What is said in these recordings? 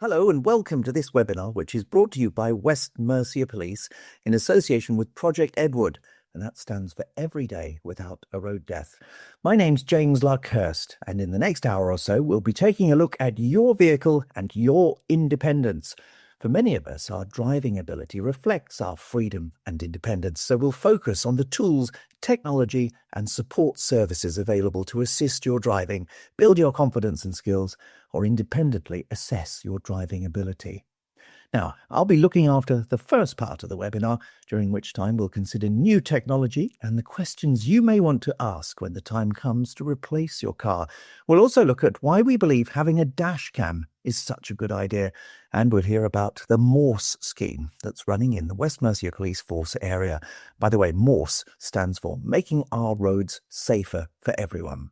Hello and welcome to this webinar, which is brought to you by West Mercia Police in association with Project Edward, and that stands for Every Day Without a Road Death. My name's James Luckhurst, and in the next hour or so, we'll be taking a look at your vehicle and your independence. For many of us, our driving ability reflects our freedom and independence, so we'll focus on the tools, technology, and support services available to assist your driving, build your confidence and skills, or independently assess your driving ability. Now, I'll be looking after the first part of the webinar, during which time we'll consider new technology and the questions you may want to ask when the time comes to replace your car. We'll also look at why we believe having a dash cam is such a good idea, and we'll hear about the Morse scheme that's running in the West Mercia Police Force area. By the way, Morse stands for Making Our Roads Safer for Everyone.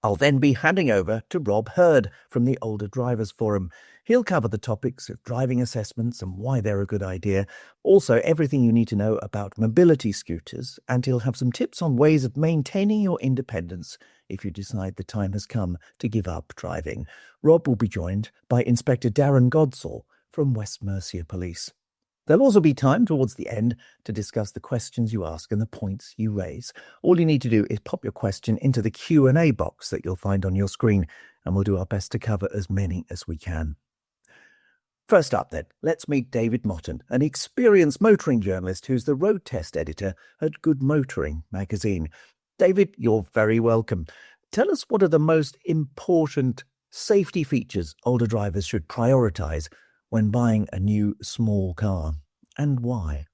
I'll then be handing over to Rob Hurd from the Older Drivers Forum. He'll cover the topics of driving assessments and why they're a good idea, also everything you need to know about mobility scooters, and he'll have some tips on ways of maintaining your independence if you decide the time has come to give up driving. Rob will be joined by Inspector Darren Godsall from West Mercia Police. There'll also be time towards the end to discuss the questions you ask and the points you raise. All you need to do is pop your question into the Q&A box that you'll find on your screen, and we'll do our best to cover as many as we can. First up then, let's meet David Motton, an experienced motoring journalist who's the road test editor at Good Motoring magazine. David, you're very welcome. Tell us, what are the most important safety features older drivers should prioritise when buying a new small car, and why?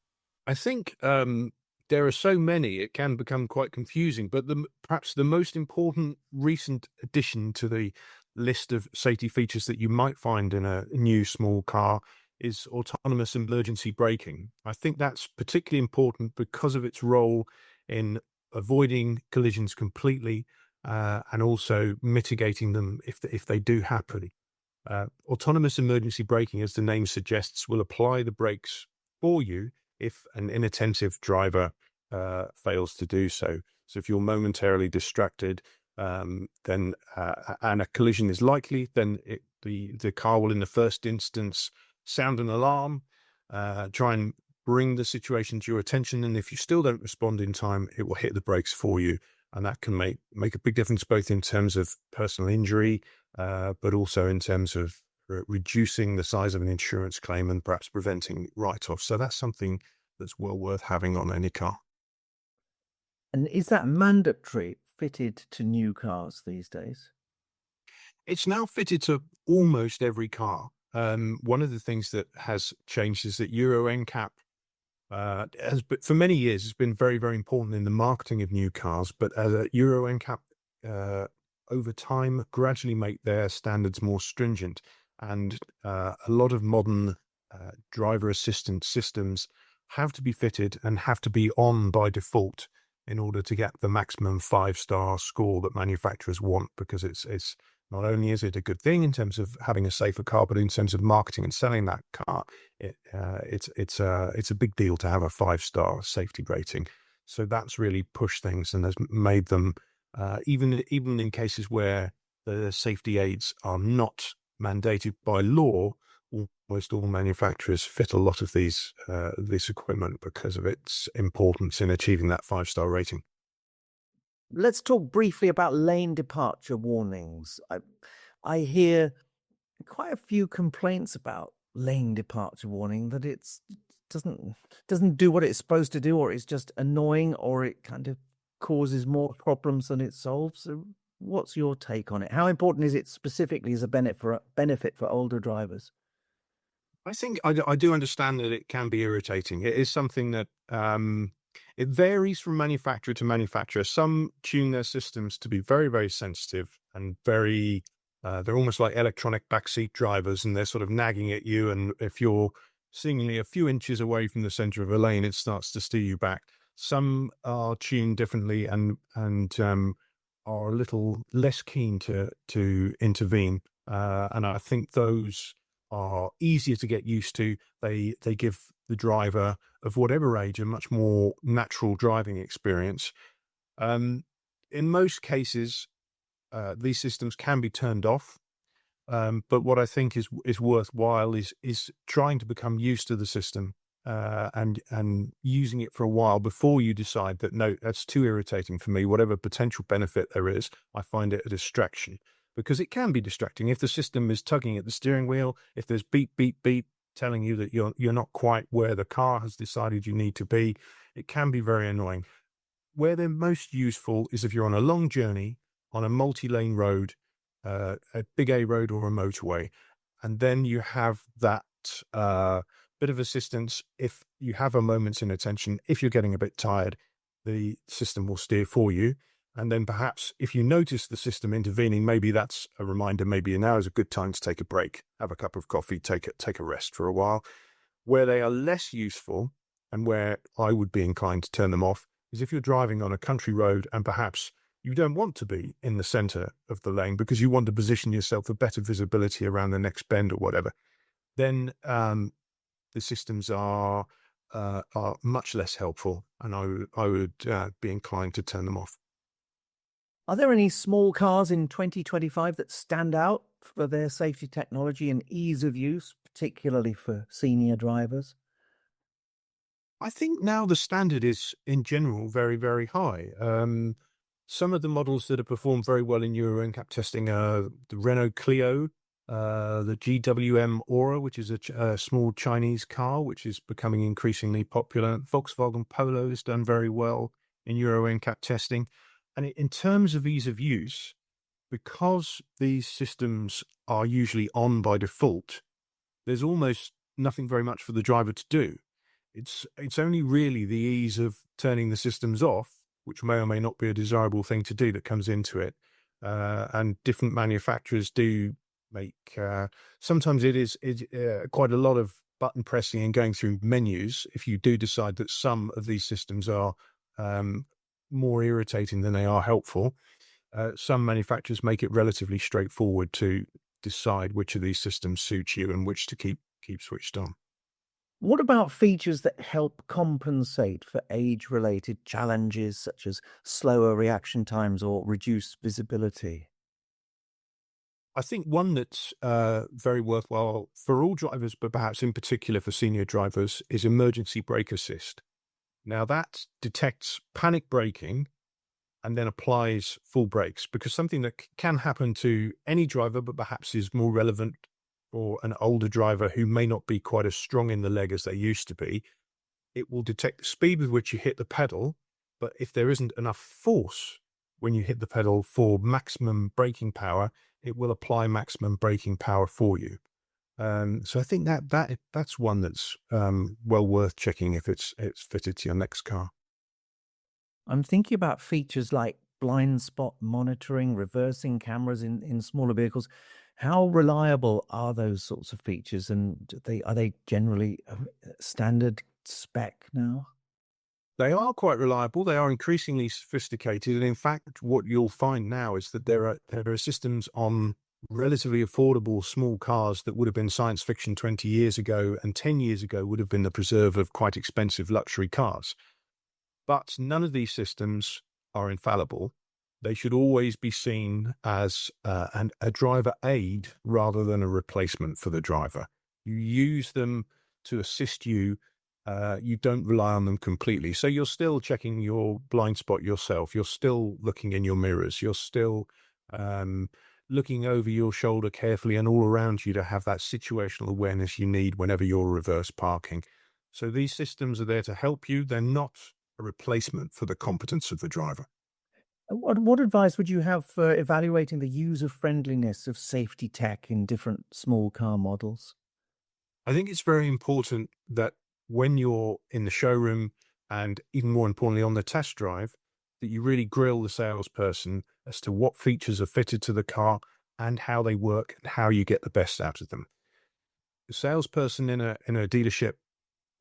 I think there are so many, it can become quite confusing, but perhaps the most important recent addition to the list of safety features that you might find in a new small car is autonomous emergency braking. I think that's particularly important because of its role in avoiding collisions completely and also mitigating them if they do happen. Autonomous emergency braking, as the name suggests, will apply the brakes for you if an inattentive driver fails to do so. So if you're momentarily distracted, then and a collision is likely, then the car will, in the first instance, sound an alarm, try and bring the situation to your attention, and if you still don't respond in time, it will hit the brakes for you. And that can make a big difference, both in terms of personal injury, but also in terms of reducing the size of an insurance claim and perhaps preventing write-offs. So that's something that's well worth having on any car. And is that mandatory, fitted to new cars these days? It's now fitted to almost every car. One of the things that has changed is that Euro NCAP for many years has been very, very important in the marketing of new cars, but Euro NCAP over time gradually make their standards more stringent, and a lot of modern driver assistance systems have to be fitted and have to be on by default in order to get the maximum 5-star score that manufacturers want, because it's not only is it a good thing in terms of having a safer car, but in terms of marketing and selling that car, it's a big deal to have a 5-star safety rating. So that's really pushed things and has made them, even in cases where the safety aids are not mandated by law, almost all manufacturers fit a lot of this equipment because of its importance in achieving that 5-star rating. Let's talk briefly about lane departure warnings. I hear quite a few complaints about lane departure warning, that it doesn't do what it's supposed to do, or it's just annoying, or it kind of causes more problems than it solves. So what's your take on it? How important is it specifically as a benefit for older drivers? I think I do understand that it can be irritating. It is something that it varies from manufacturer to manufacturer. Some tune their systems to be very, very sensitive and very, they're almost like electronic backseat drivers, and they're sort of nagging at you. And if you're seemingly a few inches away from the center of a lane, it starts to steer you back. Some are tuned differently and are a little less keen to intervene. And I think those are easier to get used to. They give the driver of whatever age a much more natural driving experience. In most cases, these systems can be turned off. But what I think is worthwhile is trying to become used to the system, and using it for a while before you decide that no, that's too irritating for me. Whatever potential benefit there is, I find it a distraction, because it can be distracting if the system is tugging at the steering wheel. If there's beep beep beep telling you that you're not quite where the car has decided you need to be, it can be very annoying. Where they're most useful is if you're on a long journey on a multi-lane road, a big A road or a motorway, and then you have that bit of assistance. If you have a moment's inattention, if you're getting a bit tired, the system will steer for you. And then perhaps if you notice the system intervening, maybe that's a reminder, maybe now is a good time to take a break, have a cup of coffee, take a rest for a while. Where they are less useful, and where I would be inclined to turn them off, is if you're driving on a country road and perhaps you don't want to be in the center of the lane because you want to position yourself for better visibility around the next bend or whatever. Then the systems are much less helpful, and I would be inclined to turn them off. Are there any small cars in 2025 that stand out for their safety technology and ease of use, particularly for senior drivers? I think now the standard is, in general, very, very high. Some of the models that have performed very well in Euro NCAP testing are the Renault Clio, the GWM Aura, which is a small Chinese car, which is becoming increasingly popular. Volkswagen Polo has done very well in Euro NCAP testing. And in terms of ease of use, because these systems are usually on by default, there's almost nothing very much for the driver to do. It's only really the ease of turning the systems off, which may or may not be a desirable thing to do, that comes into it. And different manufacturers do make, sometimes it is quite a lot of button pressing and going through menus if you do decide that some of these systems are more irritating than they are helpful. Some manufacturers make it relatively straightforward to decide which of these systems suit you and which to keep switched on. What about features that help compensate for age-related challenges such as slower reaction times or reduced visibility? I think one that's very worthwhile for all drivers, but perhaps in particular for senior drivers, is emergency brake assist. Now that detects panic braking and then applies full brakes, because something that can happen to any driver, but perhaps is more relevant for an older driver who may not be quite as strong in the leg as they used to be. It will detect the speed with which you hit the pedal, but if there isn't enough force when you hit the pedal for maximum braking power, it will apply maximum braking power for you. So I think that's one that's well worth checking if it's fitted to your next car. I'm thinking about features like blind spot monitoring, reversing cameras in smaller vehicles. How reliable are those sorts of features, and are they generally standard spec now? They are quite reliable. They are increasingly sophisticated, and in fact, what you'll find now is that there are systems on relatively affordable small cars that would have been science fiction 20 years ago, and 10 years ago would have been the preserve of quite expensive luxury cars. But none of these systems are infallible. They should always be seen as a driver aid rather than a replacement for the driver. You use them to assist you. You don't rely on them completely. So you're still checking your blind spot yourself. You're still looking in your mirrors. You're still looking over your shoulder carefully and all around you to have that situational awareness you need whenever you're reverse parking. So these systems are there to help you. They're not a replacement for the competence of the driver. What advice would you have for evaluating the user friendliness of safety tech in different small car models? I think it's very important that when you're in the showroom, and even more importantly on the test drive, that you really grill the salesperson as to what features are fitted to the car and how they work and how you get the best out of them. The salesperson in a dealership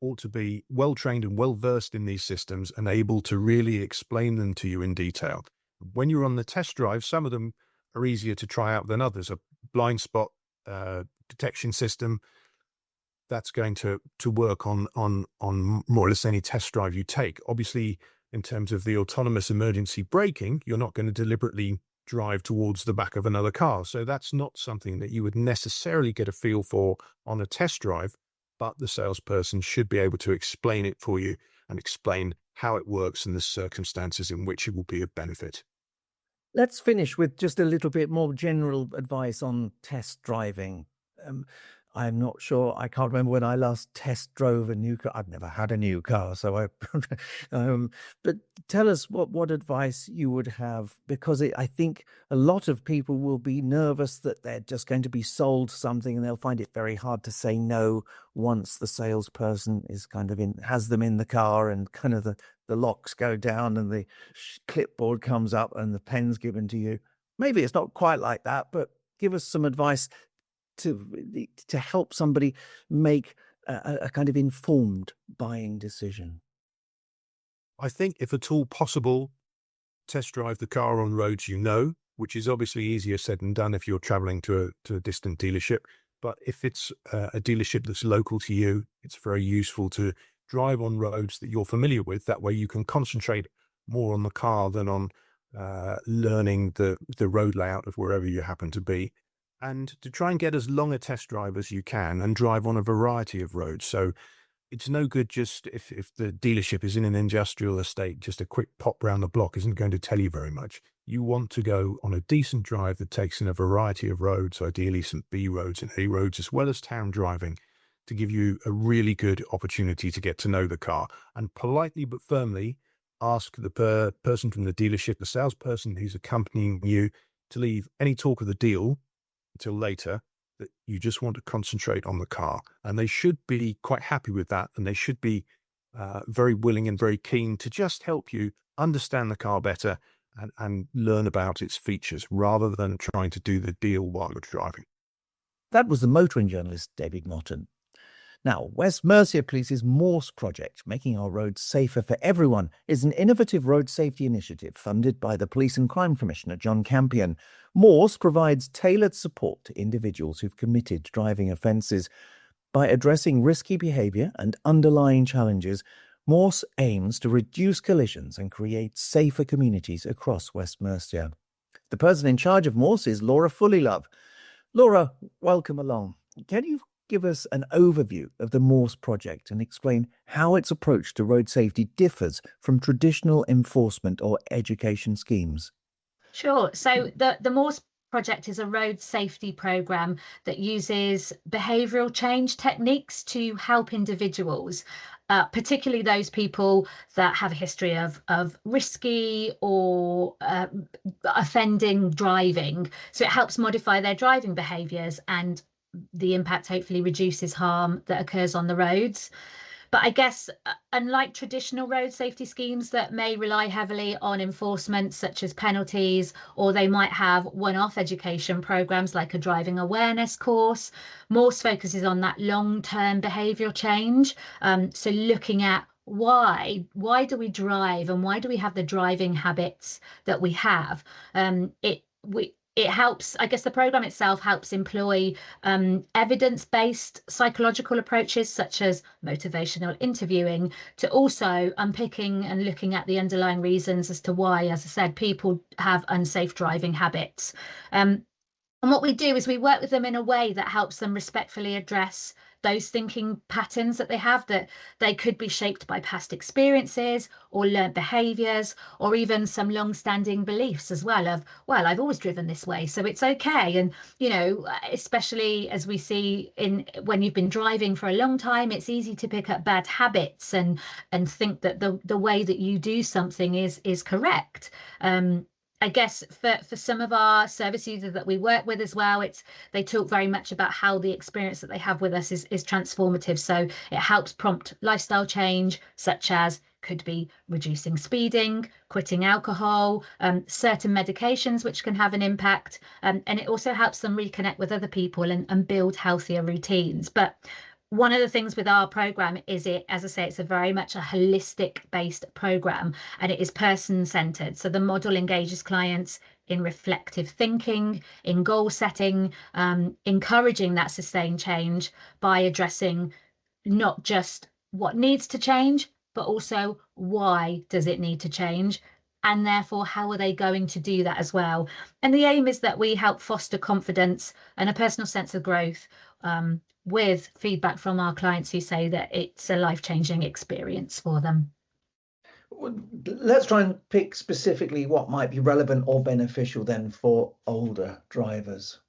ought to be well trained and well versed in these systems and able to really explain them to you in detail. When you're on the test drive, some of them are easier to try out than others. A blind spot detection system, that's going to work on more or less any test drive you take. Obviously, in terms of the autonomous emergency braking, you're not going to deliberately drive towards the back of another car. So that's not something that you would necessarily get a feel for on a test drive, but the salesperson should be able to explain it for you and explain how it works and the circumstances in which it will be of benefit. Let's finish with just a little bit more general advice on test driving. Um, I'm not sure. I can't remember when I last test drove a new car. I've never had a new car, so I. But tell us what advice you would have, because I think a lot of people will be nervous that they're just going to be sold something, and they'll find it very hard to say no once the salesperson is kind of has them in the car, and kind of the locks go down and the clipboard comes up and the pen's given to you. Maybe it's not quite like that, but give us some advice to help somebody make a kind of informed buying decision. I think if at all possible, test drive the car on roads you know, which is obviously easier said than done if you're traveling to a distant dealership. But if it's a dealership that's local to you, it's very useful to drive on roads that you're familiar with. That way you can concentrate more on the car than on learning the road layout of wherever you happen to be. And to try and get as long a test drive as you can and drive on a variety of roads. So it's no good just if the dealership is in an industrial estate, just a quick pop round the block isn't going to tell you very much. You want to go on a decent drive that takes in a variety of roads, ideally some B roads and A roads, as well as town driving, to give you a really good opportunity to get to know the car. And politely but firmly ask the person from the dealership, the salesperson who's accompanying you, to leave any talk of the deal until later, that you just want to concentrate on the car. And they should be quite happy with that. And they should be very willing and very keen to just help you understand the car better and learn about its features rather than trying to do the deal while you're driving. That was the motoring journalist, David Motton. Now, West Mercia Police's Morse project, Making Our Roads Safer for Everyone, is an innovative road safety initiative funded by the Police and Crime Commissioner, John Campion. Morse provides tailored support to individuals who've committed driving offences. By addressing risky behaviour and underlying challenges, Morse aims to reduce collisions and create safer communities across West Mercia. The person in charge of Morse is Laura Fullylove. Laura, welcome along. Can you give us an overview of the Morse project and explain how its approach to road safety differs from traditional enforcement or education schemes? Sure. So the Morse project is a road safety program that uses behavioral change techniques to help individuals, particularly those people that have a history of risky or offending driving. So it helps modify their driving behaviours, and the impact hopefully reduces harm that occurs on the roads. But I guess, unlike traditional road safety schemes that may rely heavily on enforcement, such as penalties, or they might have one-off education programs like a driving awareness course, Morse focuses on that long-term behavioural change. So looking at why do we drive, and why do we have the driving habits that we have? It helps, I guess the program itself helps employ evidence-based psychological approaches such as motivational interviewing, to also unpicking and looking at the underlying reasons as to why, as I said, people have unsafe driving habits. And what we do is we work with them in a way that helps them respectfully address those thinking patterns that they have, that they could be shaped by past experiences or learnt behaviours, or even some long-standing beliefs as well of, well, I've always driven this way, so it's okay. And, you know, especially as we see when you've been driving for a long time, it's easy to pick up bad habits and think that the way that you do something is correct. I guess for some of our service users that we work with as well, they talk very much about how the experience that they have with us is transformative. So it helps prompt lifestyle change, such as could be reducing speeding, quitting alcohol, certain medications which can have an impact, and it also helps them reconnect with other people and build healthier routines. But one of the things with our program is as I say, it's a very much a holistic based program, and it is person centered. So the model engages clients in reflective thinking, in goal setting, encouraging that sustained change by addressing not just what needs to change, but also why does it need to change, and therefore how are they going to do that as well. And the aim is that we help foster confidence and a personal sense of growth, with feedback from our clients who say that it's a life-changing experience for them. Let's try and pick specifically what might be relevant or beneficial then for older drivers.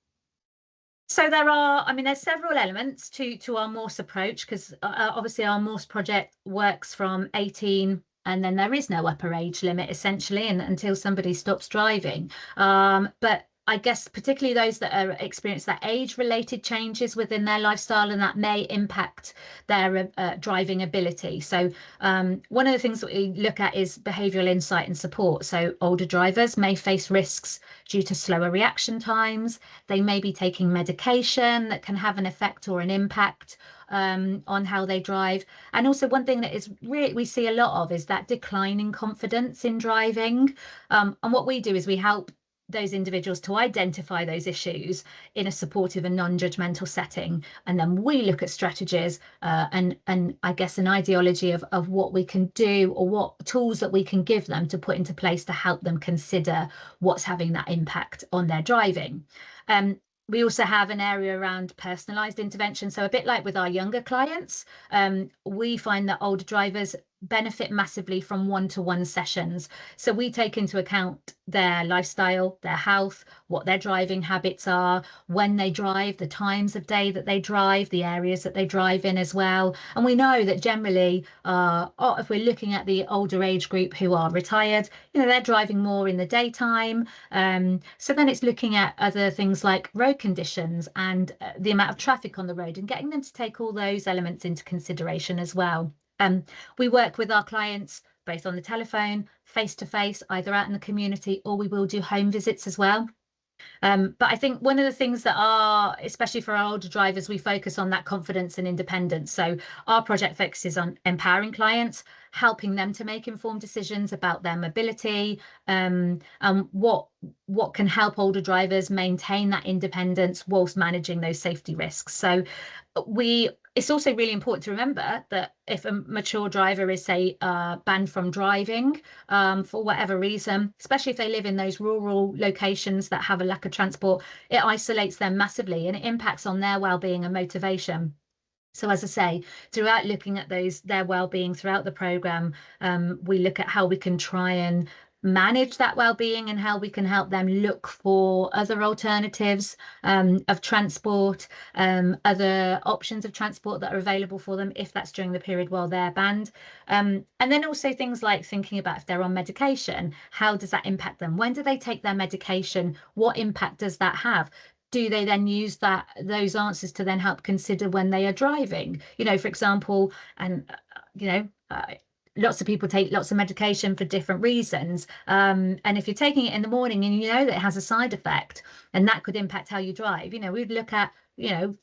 So there's several elements to our Morse approach, because obviously our Morse project works from 18, and then there is no upper age limit essentially, and until somebody stops driving. But I guess particularly those that are experience that age-related changes within their lifestyle, and that may impact their driving ability. So one of the things that we look at is behavioural insight and support. So older drivers may face risks due to slower reaction times. They may be taking medication that can have an effect or an impact on how they drive. And also one thing that is really we see a lot of is that declining confidence in driving. And what we do is we help those individuals to identify those issues in a supportive and non-judgmental setting, and then we look at strategies and I guess an ideology of what we can do, or what tools that we can give them to put into place to help them consider what's having that impact on their driving. We also have an area around personalised intervention. So a bit like with our younger clients, we find that older drivers benefit massively from one-to-one sessions. So we take into account their lifestyle, their health, what their driving habits are, when they drive, the times of day that they drive, the areas that they drive in as well. And we know that generally, if we're looking at the older age group who are retired, they're driving more in the daytime. So then it's looking at other things like road conditions and the amount of traffic on the road, and getting them to take all those elements into consideration as well. We work with our clients both on the telephone, face-to-face, either out in the community, or we will do home visits as well. But I think one of the things that are, especially for our older drivers, we focus on that confidence and independence. So our project focuses on empowering clients, helping them to make informed decisions about their mobility, and what can help older drivers maintain that independence whilst managing those safety risks. So it's also really important to remember that if a mature driver is, say, banned from driving for whatever reason, especially if they live in those rural locations that have a lack of transport, it isolates them massively and it impacts on their well-being and motivation. So as I say, throughout looking at their well-being throughout the programme, we look at how we can try and manage that well-being and how we can help them look for other alternatives of transport, other options of transport that are available for them if that's during the period while they're banned. And then also things like thinking about if they're on medication, how does that impact them? When do they take their medication? What impact does that have? Do they then use those answers to then help consider when they are driving? For example, and lots of people take lots of medication for different reasons. And if you're taking it in the morning and that it has a side effect and that could impact how you drive, we'd look at,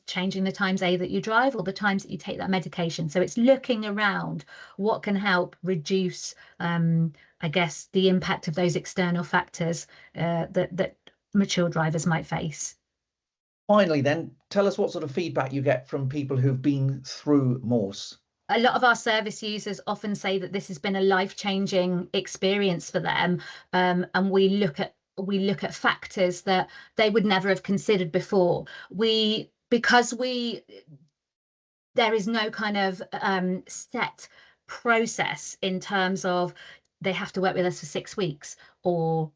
changing the times that you drive or the times that you take that medication. So it's looking around what can help reduce, I guess, the impact of those external factors that mature drivers might face. Finally, then, tell us what sort of feedback you get from people who've been through Morse. A lot of our service users often say that this has been a life-changing experience for them, and we look at factors that they would never have considered before. Because there is no kind of set process in terms of they have to work with us for 6 weeks or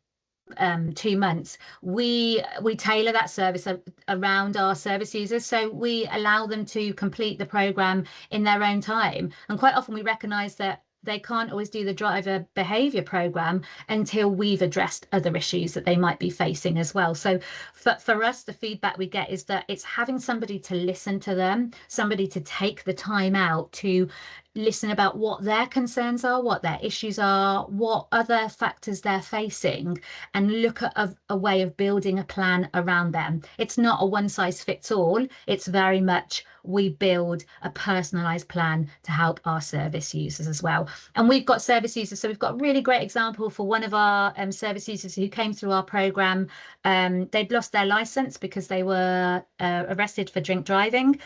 2 months. We tailor that service around our service users, so we allow them to complete the program in their own time. And quite often we recognize that they can't always do the driver behavior program until we've addressed other issues that they might be facing as well. So for us, the feedback we get is that it's having somebody to listen to them, somebody to take the time out to listen about what their concerns are, what their issues are, what other factors they're facing, and look at a way of building a plan around them. It's not a one size fits all. It's very much we build a personalized plan to help our service users as well. And we've got service users. So we've got a really great example for one of our service users who came through our program. They'd lost their license because they were arrested for drink driving.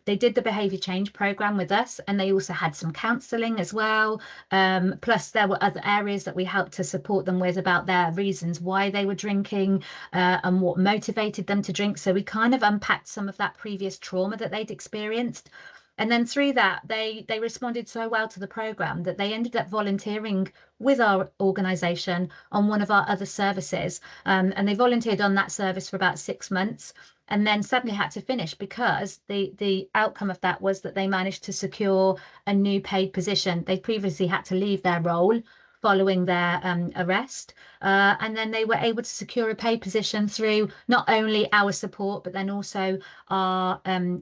They did the behavior change program with us, and they also had had some counselling as well. Plus there were other areas that we helped to support them with about their reasons why they were drinking and what motivated them to drink. So we kind of unpacked some of that previous trauma that they'd experienced. And then through that, they responded so well to the programme that they ended up volunteering with our organisation on one of our other services. And they volunteered on that service for about 6 months and then suddenly had to finish because the outcome of that was that they managed to secure a new paid position. They previously had to leave their role following their arrest. And then they were able to secure a paid position through not only our support, but then also our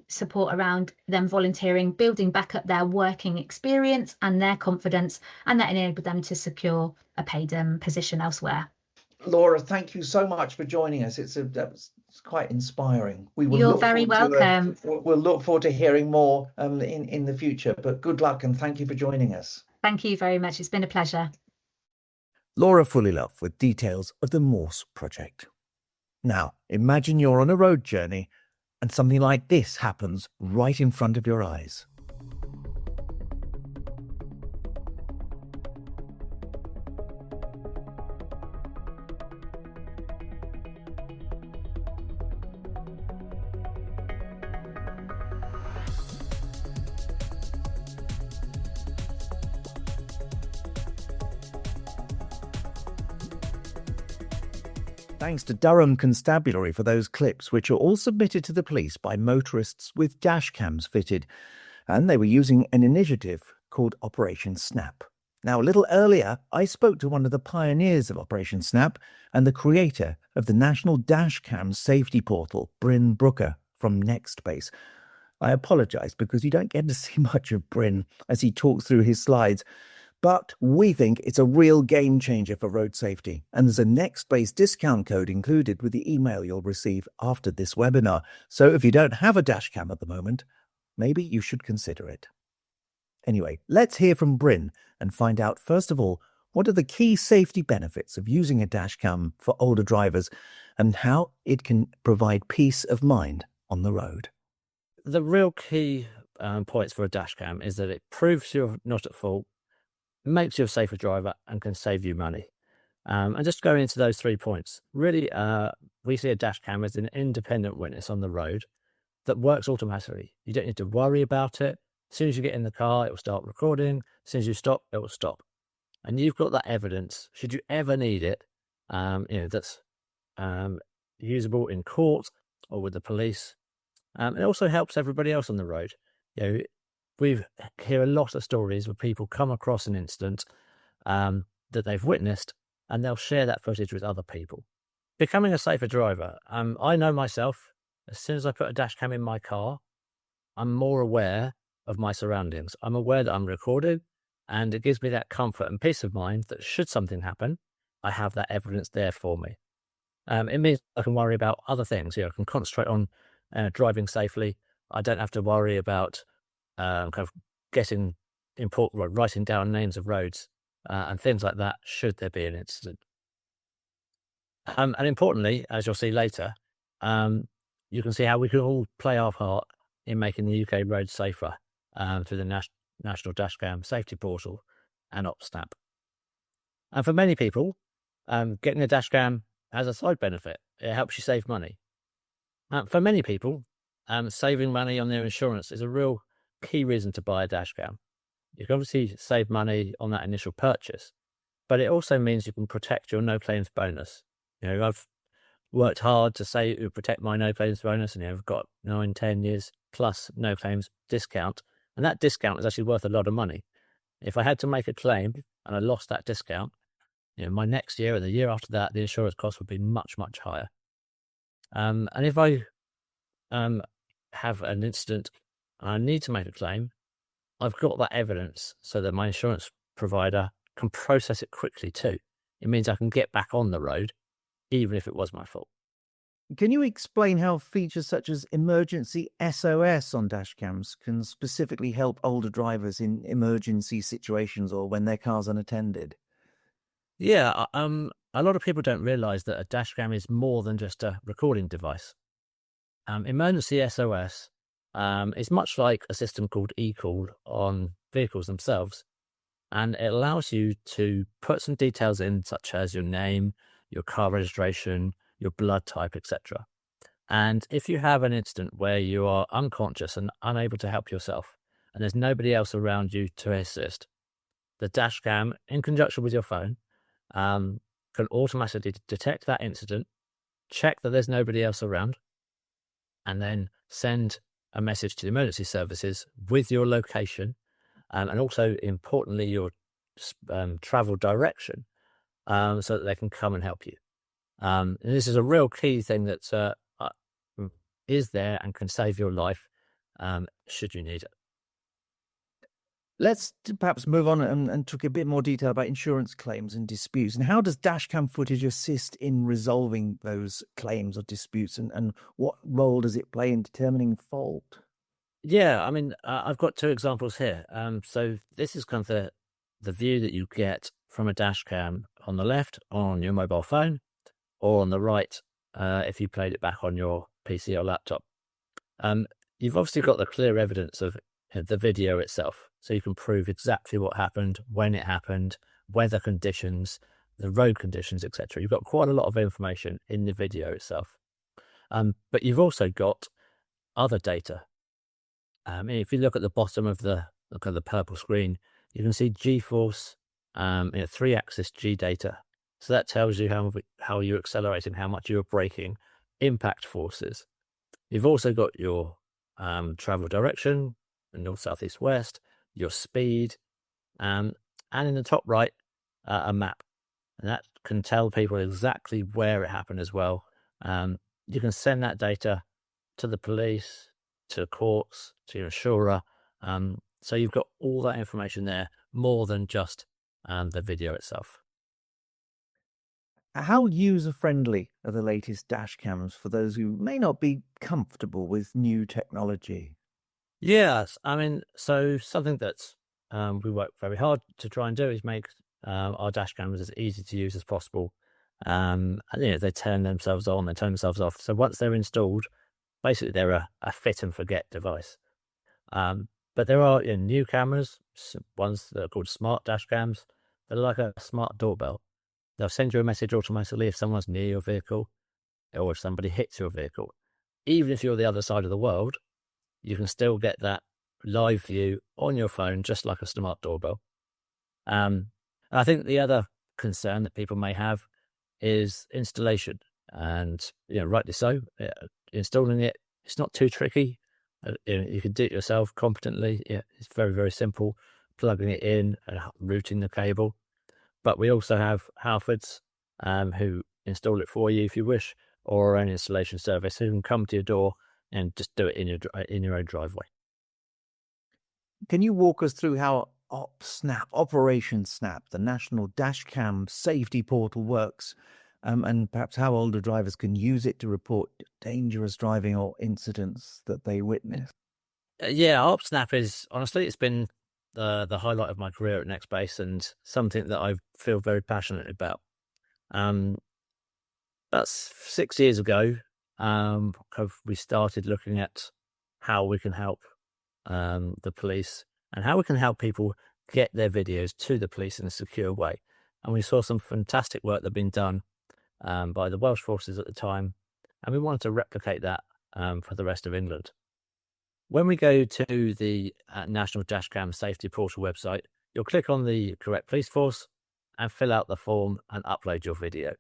support around them volunteering, building back up their working experience and their confidence, and that enabled them to secure a paid position elsewhere. Laura, thank you so much for joining us. It's quite inspiring. You're very welcome. We'll look forward to hearing more in the future, but good luck and thank you for joining us. Thank you very much. It's been a pleasure. Laura Fullilove with details of the Morse project. Now, imagine you're on a road journey and something like this happens right in front of your eyes. Thanks to Durham Constabulary for those clips, which are all submitted to the police by motorists with dashcams fitted, and they were using an initiative called Operation Snap. Now, a little earlier, I spoke to one of the pioneers of Operation Snap and the creator of the National Dashcam Safety Portal, Bryn Brooker from Nextbase. I apologise because you don't get to see much of Bryn as he talks through his slides, but we think it's a real game changer for road safety, and there's a Nextbase discount code included with the email you'll receive after this webinar. So if you don't have a dashcam at the moment, maybe you should consider it. Anyway, let's hear from Bryn and find out, first of all, what are the key safety benefits of using a dashcam for older drivers and how it can provide peace of mind on the road. The real key points for a dashcam is that it proves you're not at fault, makes you a safer driver, and can save you money. And just going into those 3 points, really, we see a dashcam as an independent witness on the road that works automatically. You don't need to worry about it. As soon as you get in the car, it will start recording. As soon as you stop, it will stop. And you've got that evidence, should you ever need it, that's usable in court or with the police. It also helps everybody else on the road. We hear a lot of stories where people come across an incident that they've witnessed, and they'll share that footage with other people. Becoming a safer driver, I know myself, as soon as I put a dash cam in my car, I'm more aware of my surroundings. I'm aware that I'm recorded, and it gives me that comfort and peace of mind that should something happen, I have that evidence there for me. It means I can worry about other things. I can concentrate on driving safely. I don't have to worry about writing down names of roads and things like that should there be an incident. And importantly, as you'll see later, you can see how we can all play our part in making the UK roads safer through the National Dashcam Safety Portal and OpSnap. And for many people, getting a dashcam has a side benefit. It helps you save money. For many people, saving money on their insurance is a real key reason to buy a dashcam. You can obviously save money on that initial purchase, but it also means you can protect your no claims bonus. I've worked hard to protect my no claims bonus, and I've got 9-10 years plus no claims discount, and that discount is actually worth a lot of money. If I had to make a claim and I lost that discount, my next year or the year after that, the insurance cost would be much, much higher. And if I have an incident and I need to make a claim, I've got that evidence so that my insurance provider can process it quickly too. It means I can get back on the road, even if it was my fault. Can you explain how features such as emergency SOS on dashcams can specifically help older drivers in emergency situations or when their car's unattended? Yeah, a lot of people don't realise that a dashcam is more than just a recording device. Emergency SOS is much like a system called eCall on vehicles themselves. And it allows you to put some details in, such as your name, your car registration, your blood type, etc. And if you have an incident where you are unconscious and unable to help yourself, and there's nobody else around you to assist, the dash cam, in conjunction with your phone, can automatically detect that incident, check that there's nobody else around, and then send a message to the emergency services with your location, and also, importantly, your travel direction, so that they can come and help you. And this is a real key thing that is there and can save your life should you need it. Let's perhaps move on and talk a bit more detail about insurance claims and disputes. And how does dashcam footage assist in resolving those claims or disputes? And what role does it play in determining fault? Yeah, I mean, I've got two examples here. So this is kind of the view that you get from a dash cam on the left on your mobile phone, or on the right if you played it back on your PC or laptop. You've obviously got the clear evidence of the video itself, so you can prove exactly what happened, when it happened, weather conditions, the road conditions, etc. You've got quite a lot of information in the video itself. But you've also got other data. If you look at the bottom of the purple screen, you can see G-force, 3-axis G data. So that tells you how you're accelerating, how much you're braking, impact forces. You've also got your travel direction, north, south, east, west, your speed, and in the top right, a map. And that can tell people exactly where it happened as well. You can send that data to the police, to courts, to your insurer. So you've got all that information there, more than just the video itself. How user-friendly are the latest dash cams for those who may not be comfortable with new technology? Yes, I mean, so something that we work very hard to try and do is make our dash cams as easy to use as possible. And, they turn themselves on, they turn themselves off. So once they're installed, basically they're a fit and forget device. But there are new cameras, ones that are called smart dash cams. They're like a smart doorbell. They'll send you a message automatically if someone's near your vehicle or if somebody hits your vehicle. Even if you're the other side of the world, you can still get that live view on your phone, just like a smart doorbell. I think the other concern that people may have is installation. And, rightly so. Installing it, it's not too tricky. You can do it yourself competently. It's very, very simple, plugging it in and routing the cable. But we also have Halfords who install it for you if you wish, or our own installation service who can come to your door and just do it in your own driveway. Can you walk us through how Operation Snap, the National Dashcam Safety Portal, works, and perhaps how older drivers can use it to report dangerous driving or incidents that they witness? Yeah, OpSnap is, honestly, it's been the highlight of my career at Nextbase and something that I feel very passionate about. About 6 years ago, we started looking at how we can help the police and how we can help people get their videos to the police in a secure way. And we saw some fantastic work that had been done by the Welsh forces at the time, and we wanted to replicate that for the rest of England. When we go to the National Dashcam Safety Portal website, you'll click on the correct police force and fill out the form and upload your video.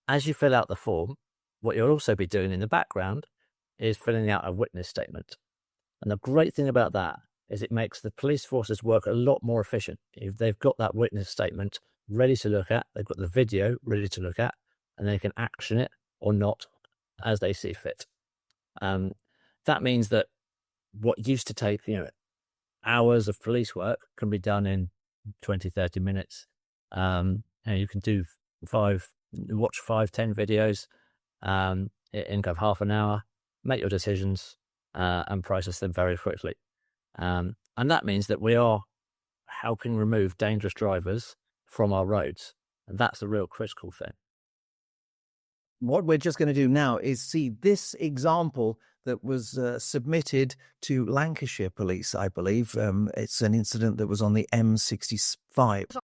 As you fill out the form, what you'll also be doing in the background is filling out a witness statement. And the great thing about that is it makes the police forces work a lot more efficient. If they've got that witness statement ready to look at, they've got the video ready to look at, and they can action it or not as they see fit. That means that what used to take, hours of police work can be done in 20, 30 minutes. You can do watch 5-10 videos in kind of half an hour, make your decisions and process them very quickly. And that means that we are helping remove dangerous drivers from our roads. And that's the real critical thing. What we're just going to do now is see this example that was submitted to Lancashire Police, I believe. It's an incident that was on the M65.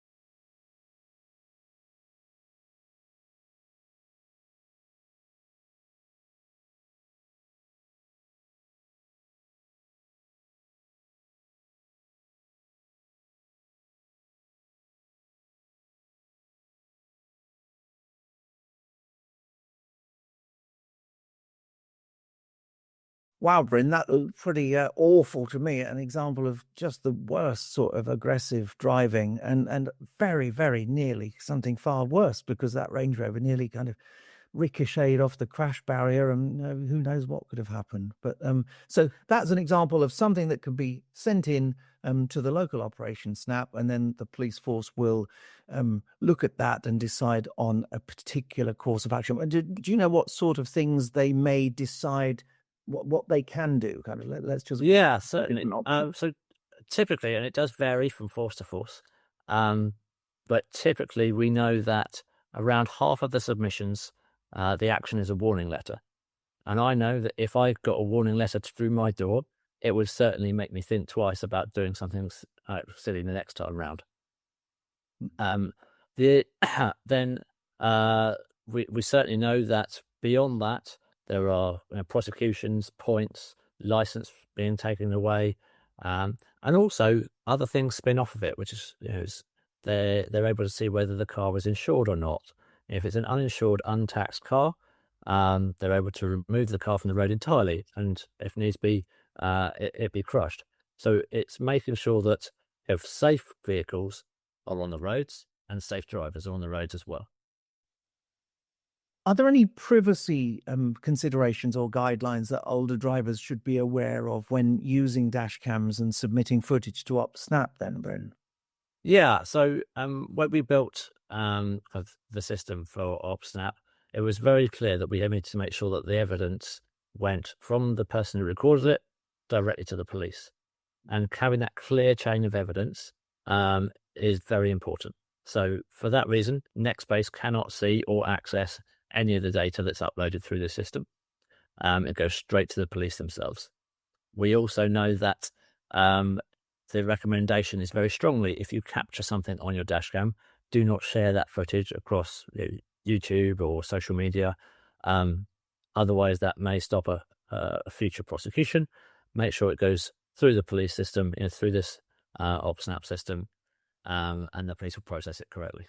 Wow, Bryn, that looked pretty awful to me. An example of just the worst sort of aggressive driving, and very, very nearly something far worse, because that Range Rover nearly kind of ricocheted off the crash barrier, and who knows what could have happened. But so that's an example of something that could be sent in to the local operation SNAP, and then the police force will look at that and decide on a particular course of action. Do you know what sort of things they may decide? What they can do? Kind of let's just Yeah, certainly. So typically, and it does vary from force to force, but typically we know that around half of the submissions, the action is a warning letter. And I know that if I got a warning letter through my door, it would certainly make me think twice about doing something silly the next time round. Then we certainly know that beyond that, there are prosecutions, points, license being taken away, and also other things spin off of it, which is, they're able to see whether the car was insured or not. If it's an uninsured, untaxed car, they're able to remove the car from the road entirely, and if needs be, it be crushed. So it's making sure that safe vehicles are on the roads and safe drivers are on the roads as well. Are there any privacy considerations or guidelines that older drivers should be aware of when using dash cams and submitting footage to OpSnap then, Bryn? Yeah, so when we built of the system for OpSnap, it was very clear that we needed to make sure that the evidence went from the person who recorded it directly to the police. And having that clear chain of evidence is very important. So for that reason, Nextbase cannot see or access any of the data that's uploaded through the system. It goes straight to the police themselves. We also know that the recommendation is very strongly, if you capture something on your dashcam, do not share that footage across YouTube or social media. Otherwise, that may stop a future prosecution. Make sure it goes through the police system, through this OpSnap system, and the police will process it correctly.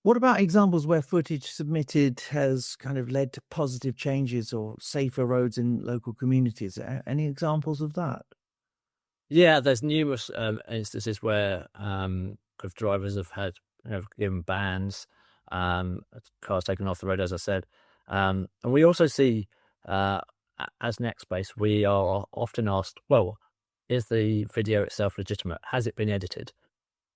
What about examples where footage submitted has kind of led to positive changes or safer roads in local communities? Any examples of that? Yeah, there's numerous instances where drivers have had given bans, cars taken off the road, as I said. And we also see, as Nextbase, we are often asked, well, is the video itself legitimate? Has it been edited?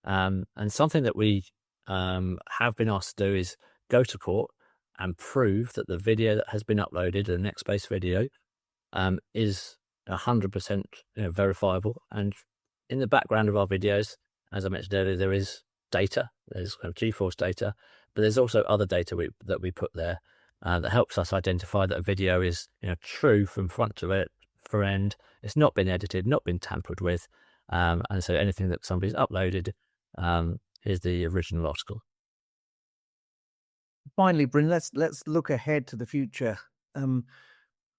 And something that we have been asked to do is go to court and prove that the video that has been uploaded, the Nextbase video, is 100% verifiable. And in the background of our videos, as I mentioned earlier, there is data. There's kind of GeForce data, but there's also other data that we put there that helps us identify that a video is true from front to it for end. It's not been edited, not been tampered with, and so anything that somebody's uploaded is the original article. Finally, Bryn, let's look ahead to the future.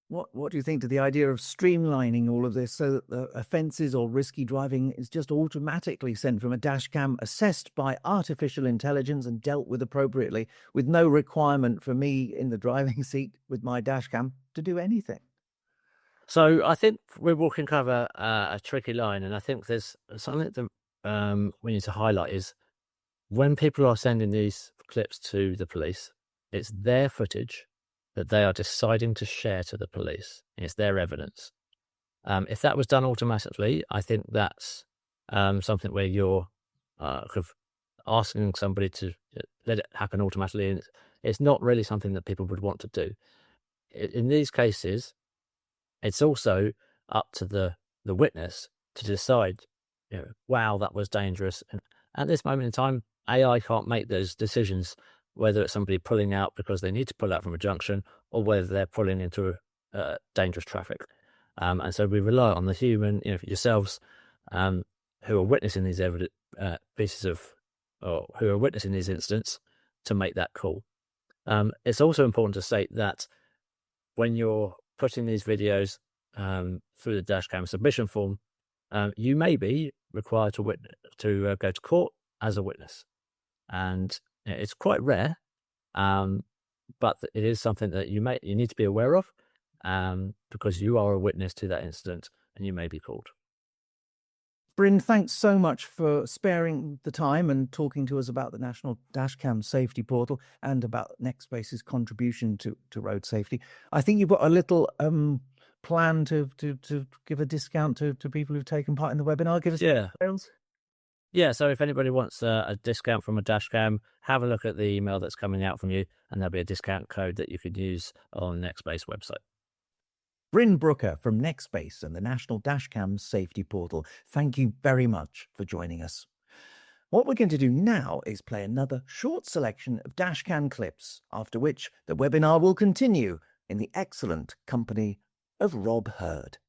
What do you think to the idea of streamlining all of this so that the offences or risky driving is just automatically sent from a dash cam, assessed by artificial intelligence and dealt with appropriately, with no requirement for me in the driving seat with my dash cam to do anything? So I think we're walking kind of a tricky line, and I think there's something that we need to highlight is when people are sending these clips to the police, it's their footage that they are deciding to share to the police. It's their evidence. If that was done automatically, I think that's something where you're kind of asking somebody to let it happen automatically, and it's not really something that people would want to do. In these cases, it's also up to the witness to decide, wow, that was dangerous. And at this moment in time, AI can't make those decisions whether it's somebody pulling out because they need to pull out from a junction, or whether they're pulling into dangerous traffic. And so we rely on the human, yourselves, who are witnessing these pieces of, or who are witnessing these incidents, to make that call. It's also important to state that when you're putting these videos through the Dashcam submission form, you may be required to go to court as a witness, and it's quite rare, but it is something that you need to be aware of, because you are a witness to that incident and you may be called. Bryn, thanks so much for sparing the time and talking to us about the National Dashcam Safety Portal and about Nextbase's contribution to road safety. I think you've got a little plan to give a discount to people who've taken part in the webinar. Give us details. Yeah, so if anybody wants a discount from a Dashcam, have a look at the email that's coming out from you, and there'll be a discount code that you could use on Nextbase website. Bryn Brooker from Nextbase and the National Dashcam Safety Portal, thank you very much for joining us. What we're going to do now is play another short selection of Dashcam clips, after which the webinar will continue in the excellent company of Rob Hurd.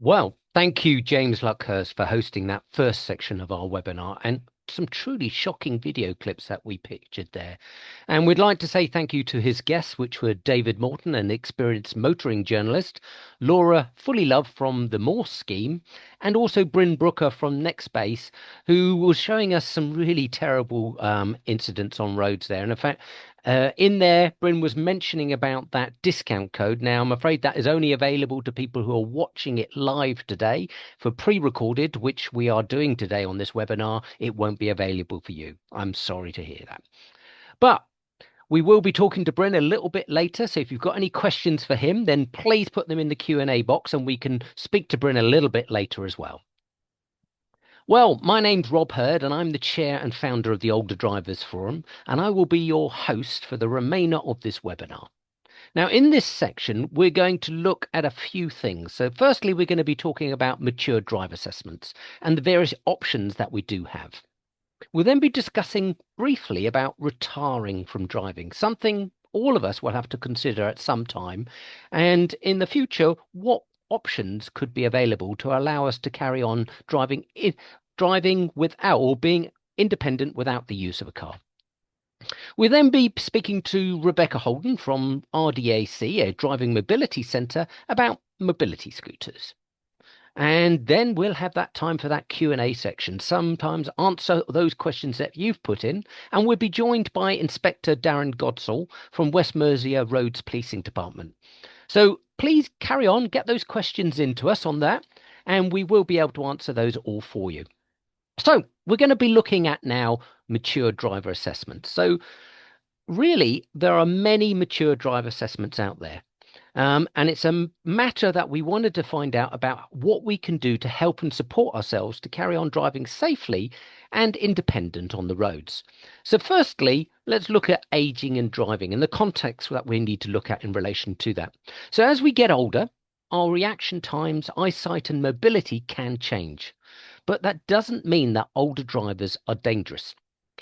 Well, thank you, James Luckhurst, for hosting that first section of our webinar and some truly shocking video clips that we pictured there. And we'd like to say thank you to his guests, which were David Morton, an experienced motoring journalist, Laura Fullylove from the Morse scheme, and also Bryn Brooker from Nextbase, who was showing us some really terrible incidents on roads there. And in fact, in there, Bryn was mentioning about that discount code. Now, I'm afraid that is only available to people who are watching it live today. For pre-recorded, which we are doing today on this webinar, it won't be available for you. I'm sorry to hear that. But we will be talking to Bryn a little bit later, so if you've got any questions for him, then please put them in the Q&A box and we can speak to Bryn a little bit later as well. Well, my name's Rob Hurd and I'm the chair and founder of the Older Drivers Forum, and I will be your host for the remainder of this webinar. Now, in this section, we're going to look at a few things. So firstly, we're going to be talking about mature drive assessments and the various options that we do have. We'll then be discussing briefly about retiring from driving, something all of us will have to consider at some time, and in the future, what options could be available to allow us to carry on driving without, or being independent without the use of a car. We'll then be speaking to Rebecca Holden from RDAC, a driving mobility centre, about mobility scooters. And then we'll have that time for that Q&A section, sometimes answer those questions that you've put in. And we'll be joined by Inspector Darren Godsall from West Mercia Roads Policing Department. So please carry on, get those questions into us on that, and we will be able to answer those all for you. So we're going to be looking at now mature driver assessments. So really, there are many mature driver assessments out there. And it's a matter that we wanted to find out about what we can do to help and support ourselves to carry on driving safely and independent on the roads. So firstly, let's look at aging and driving and the context that we need to look at in relation to that. So as we get older, our reaction times, eyesight and mobility can change. But that doesn't mean that older drivers are dangerous.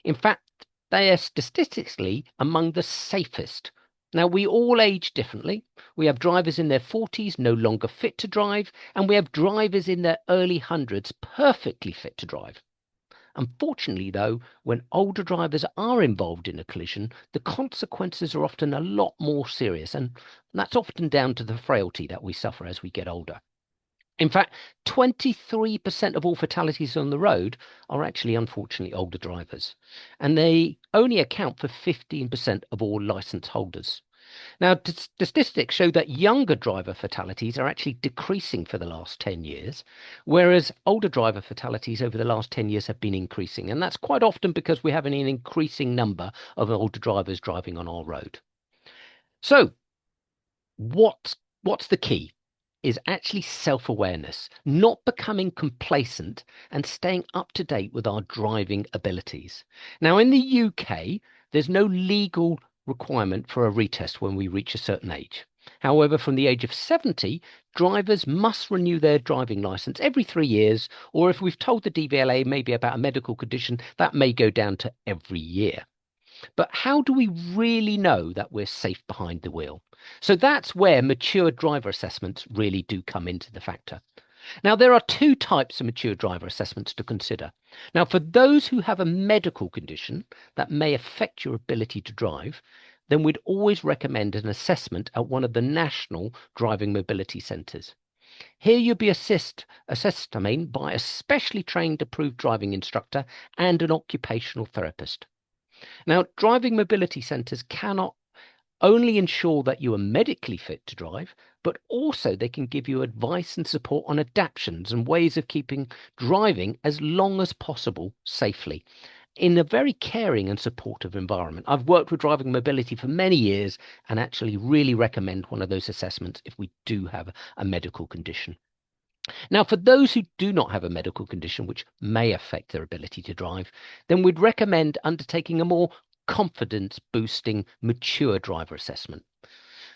In fact, they are statistically among the safest. Now, we all age differently. We have drivers in their 40s no longer fit to drive, and we have drivers in their early hundreds perfectly fit to drive. Unfortunately, though, when older drivers are involved in a collision, the consequences are often a lot more serious, and that's often down to the frailty that we suffer as we get older. In fact, 23% of all fatalities on the road are actually, unfortunately, older drivers, and they only account for 15% of all licence holders. Now, statistics show that younger driver fatalities are actually decreasing for the last 10 years, whereas older driver fatalities over the last 10 years have been increasing, and that's quite often because we're having an increasing number of older drivers driving on our road. So, what's the key? Is actually self-awareness, not becoming complacent and staying up to date with our driving abilities. Now, in the UK, there's no legal requirement for a retest when we reach a certain age. However, from the age of 70, drivers must renew their driving licence every 3 years, or if we've told the DVLA maybe about a medical condition, that may go down to every year. But how do we really know that we're safe behind the wheel? So that's where mature driver assessments really do come into the factor. Now, there are two types of mature driver assessments to consider. Now, for those who have a medical condition that may affect your ability to drive, then we'd always recommend an assessment at one of the national driving mobility centres. Here you'll be assessed by a specially trained approved driving instructor and an occupational therapist. Now, driving mobility centres cannot only ensure that you are medically fit to drive, but also they can give you advice and support on adaptations and ways of keeping driving as long as possible safely in a very caring and supportive environment. I've worked with driving mobility for many years and actually really recommend one of those assessments if we do have a medical condition. Now, for those who do not have a medical condition which may affect their ability to drive, then we'd recommend undertaking a more confidence-boosting mature driver assessment.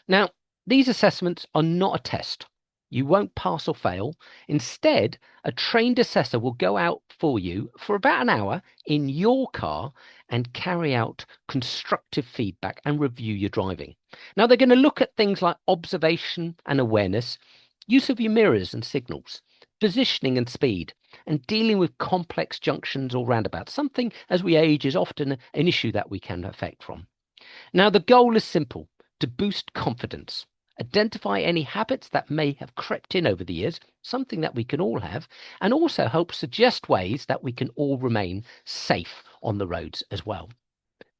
Now, these assessments are not a test. You won't pass or fail. Instead, a trained assessor will go out for you for about an hour in your car and carry out constructive feedback and review your driving. Now, they're going to look at things like observation and awareness, use of your mirrors and signals, positioning and speed, and dealing with complex junctions or roundabouts, something as we age is often an issue that we can affect from. Now, the goal is simple: to boost confidence, identify any habits that may have crept in over the years, something that we can all have, and also help suggest ways that we can all remain safe on the roads as well.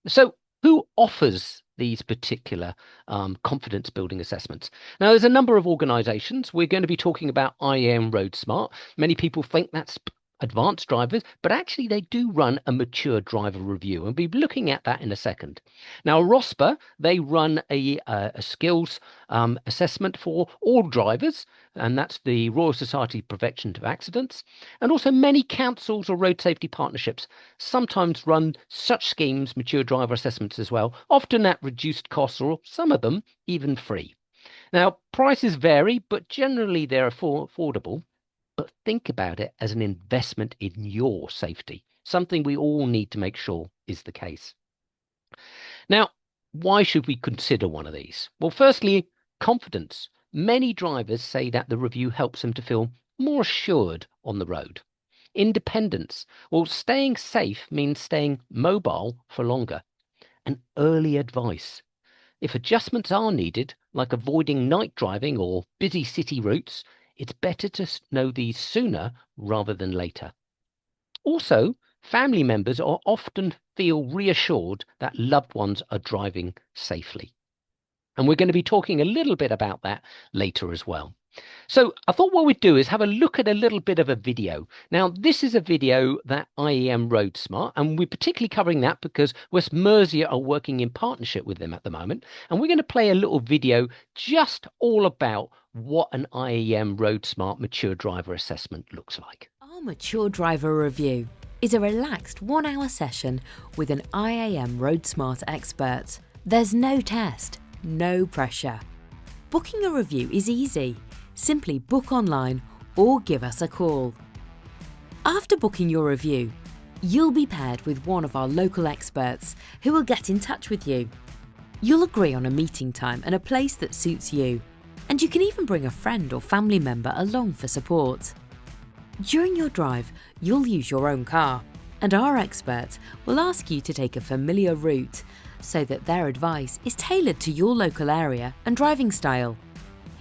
So, who offers these particular confidence building assessments? Now, there's a number of organizations. We're going to be talking about IAM Road Smart. Many people think that's advanced drivers, but actually they do run a mature driver review, and we'll be looking at that in a second. Now, ROSPA, they run a skills assessment for all drivers, and that's the Royal Society of Prevention of Accidents. And also many councils or road safety partnerships sometimes run such schemes, mature driver assessments as well, often at reduced costs, or some of them even free. Now, prices vary, but generally they're affordable. But think about it as an investment in your safety, something we all need to make sure is the case. Now, why should we consider one of these? Well, firstly, confidence. Many drivers say that the review helps them to feel more assured on the road. Independence. Well, staying safe means staying mobile for longer. And early advice. If adjustments are needed, like avoiding night driving or busy city routes, it's better to know these sooner rather than later. Also, family members are often feel reassured that loved ones are driving safely. And we're going to be talking a little bit about that later as well. So I thought what we'd do is have a look at a little bit of a video. Now, this is a video that IEM Road Smart, and we're particularly covering that because West Mercia are working in partnership with them at the moment. And we're going to play a little video just all about what an IEM Road Smart mature driver assessment looks like. Our Mature Driver Review is a relaxed 1-hour session with an IAM Road Smart expert. There's no test, no pressure. Booking a review is easy. Simply book online or give us a call. After booking your review, you'll be paired with one of our local experts who will get in touch with you. You'll agree on a meeting time and a place that suits you, and you can even bring a friend or family member along for support. During your drive, you'll use your own car, and our expert will ask you to take a familiar route so that their advice is tailored to your local area and driving style.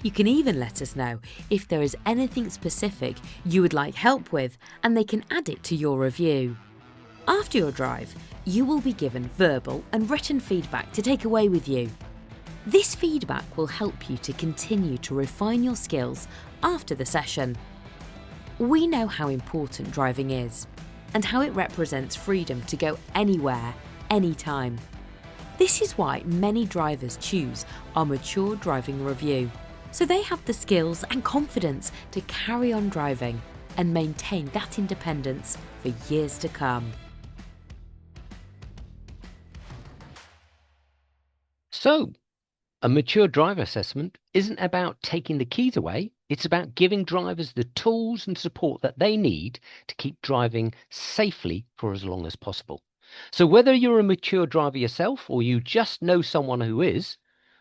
You can even let us know if there is anything specific you would like help with, and they can add it to your review. After your drive, you will be given verbal and written feedback to take away with you. This feedback will help you to continue to refine your skills after the session. We know how important driving is and how it represents freedom to go anywhere, anytime. This is why many drivers choose our Mature Driving Review, so they have the skills and confidence to carry on driving and maintain that independence for years to come. So, a mature driver assessment isn't about taking the keys away. It's about giving drivers the tools and support that they need to keep driving safely for as long as possible. So whether you're a mature driver yourself or you just know someone who is,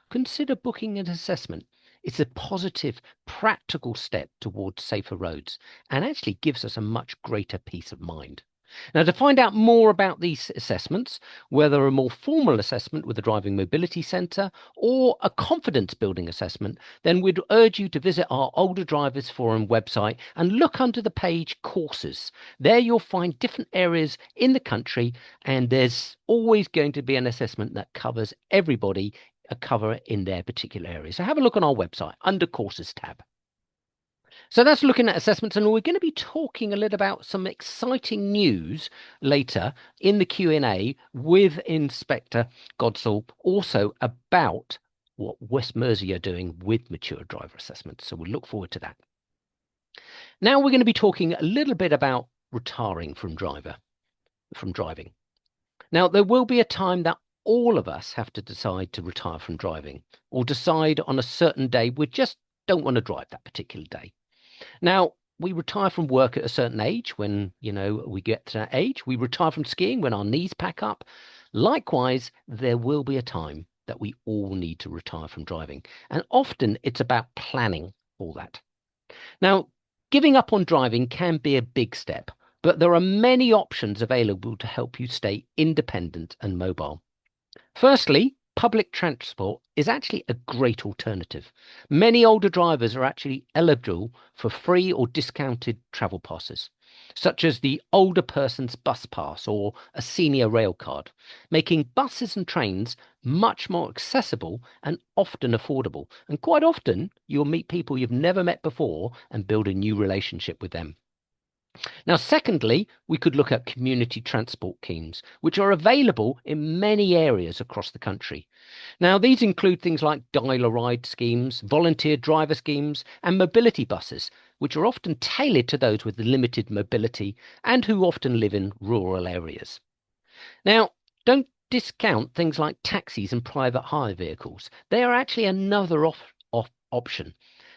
consider booking an assessment. It's a positive, practical step towards safer roads and actually gives us a much greater peace of mind. Now, to find out more about these assessments, whether a more formal assessment with the Driving Mobility Centre or a confidence building assessment, then we'd urge you to visit our Older Drivers Forum website and look under the page Courses. There you'll find different areas in the country, and there's always going to be an assessment that covers everybody, a cover in their particular area. So have a look on our website under Courses tab. So that's looking at assessments, and we're going to be talking a little about some exciting news later in the Q&A with Inspector Godsall, also about what West Mercia are doing with mature driver assessments. So we'll look forward to that. Now we're going to be talking a little bit about retiring from driving. Now, there will be a time that all of us have to decide to retire from driving, or decide on a certain day we just don't want to drive that particular day. Now, we retire from work at a certain age when, we get to that age. We retire from skiing when our knees pack up. Likewise, there will be a time that we all need to retire from driving. And often it's about planning all that. Now, giving up on driving can be a big step, but there are many options available to help you stay independent and mobile. Firstly, public transport is actually a great alternative. Many older drivers are actually eligible for free or discounted travel passes, such as the Older Person's Bus Pass or a Senior Rail Card, making buses and trains much more accessible and often affordable. And quite often, you'll meet people you've never met before and build a new relationship with them. Now, secondly, we could look at community transport schemes, which are available in many areas across the country. Now, these include things like dial-a-ride schemes, volunteer driver schemes, and mobility buses, which are often tailored to those with limited mobility and who often live in rural areas. Now, don't discount things like taxis and private hire vehicles. They are actually another option.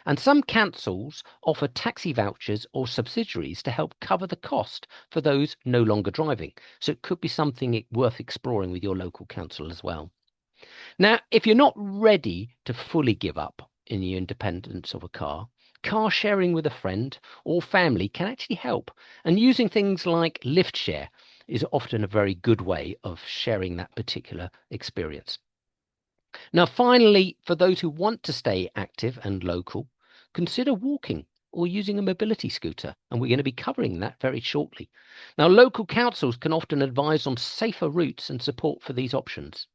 And some councils offer taxi vouchers or subsidiaries to help cover the cost for those no longer driving. So it could be something worth exploring with your local council as well. Now, if you're not ready to fully give up in the independence of a car sharing with a friend or family can actually help. And using things like lift share is often a very good way of sharing that particular experience. Now, finally, for those who want to stay active and local, consider walking or using a mobility scooter, and we're going to be covering that very shortly. Now, local councils can often advise on safer routes and support for these options.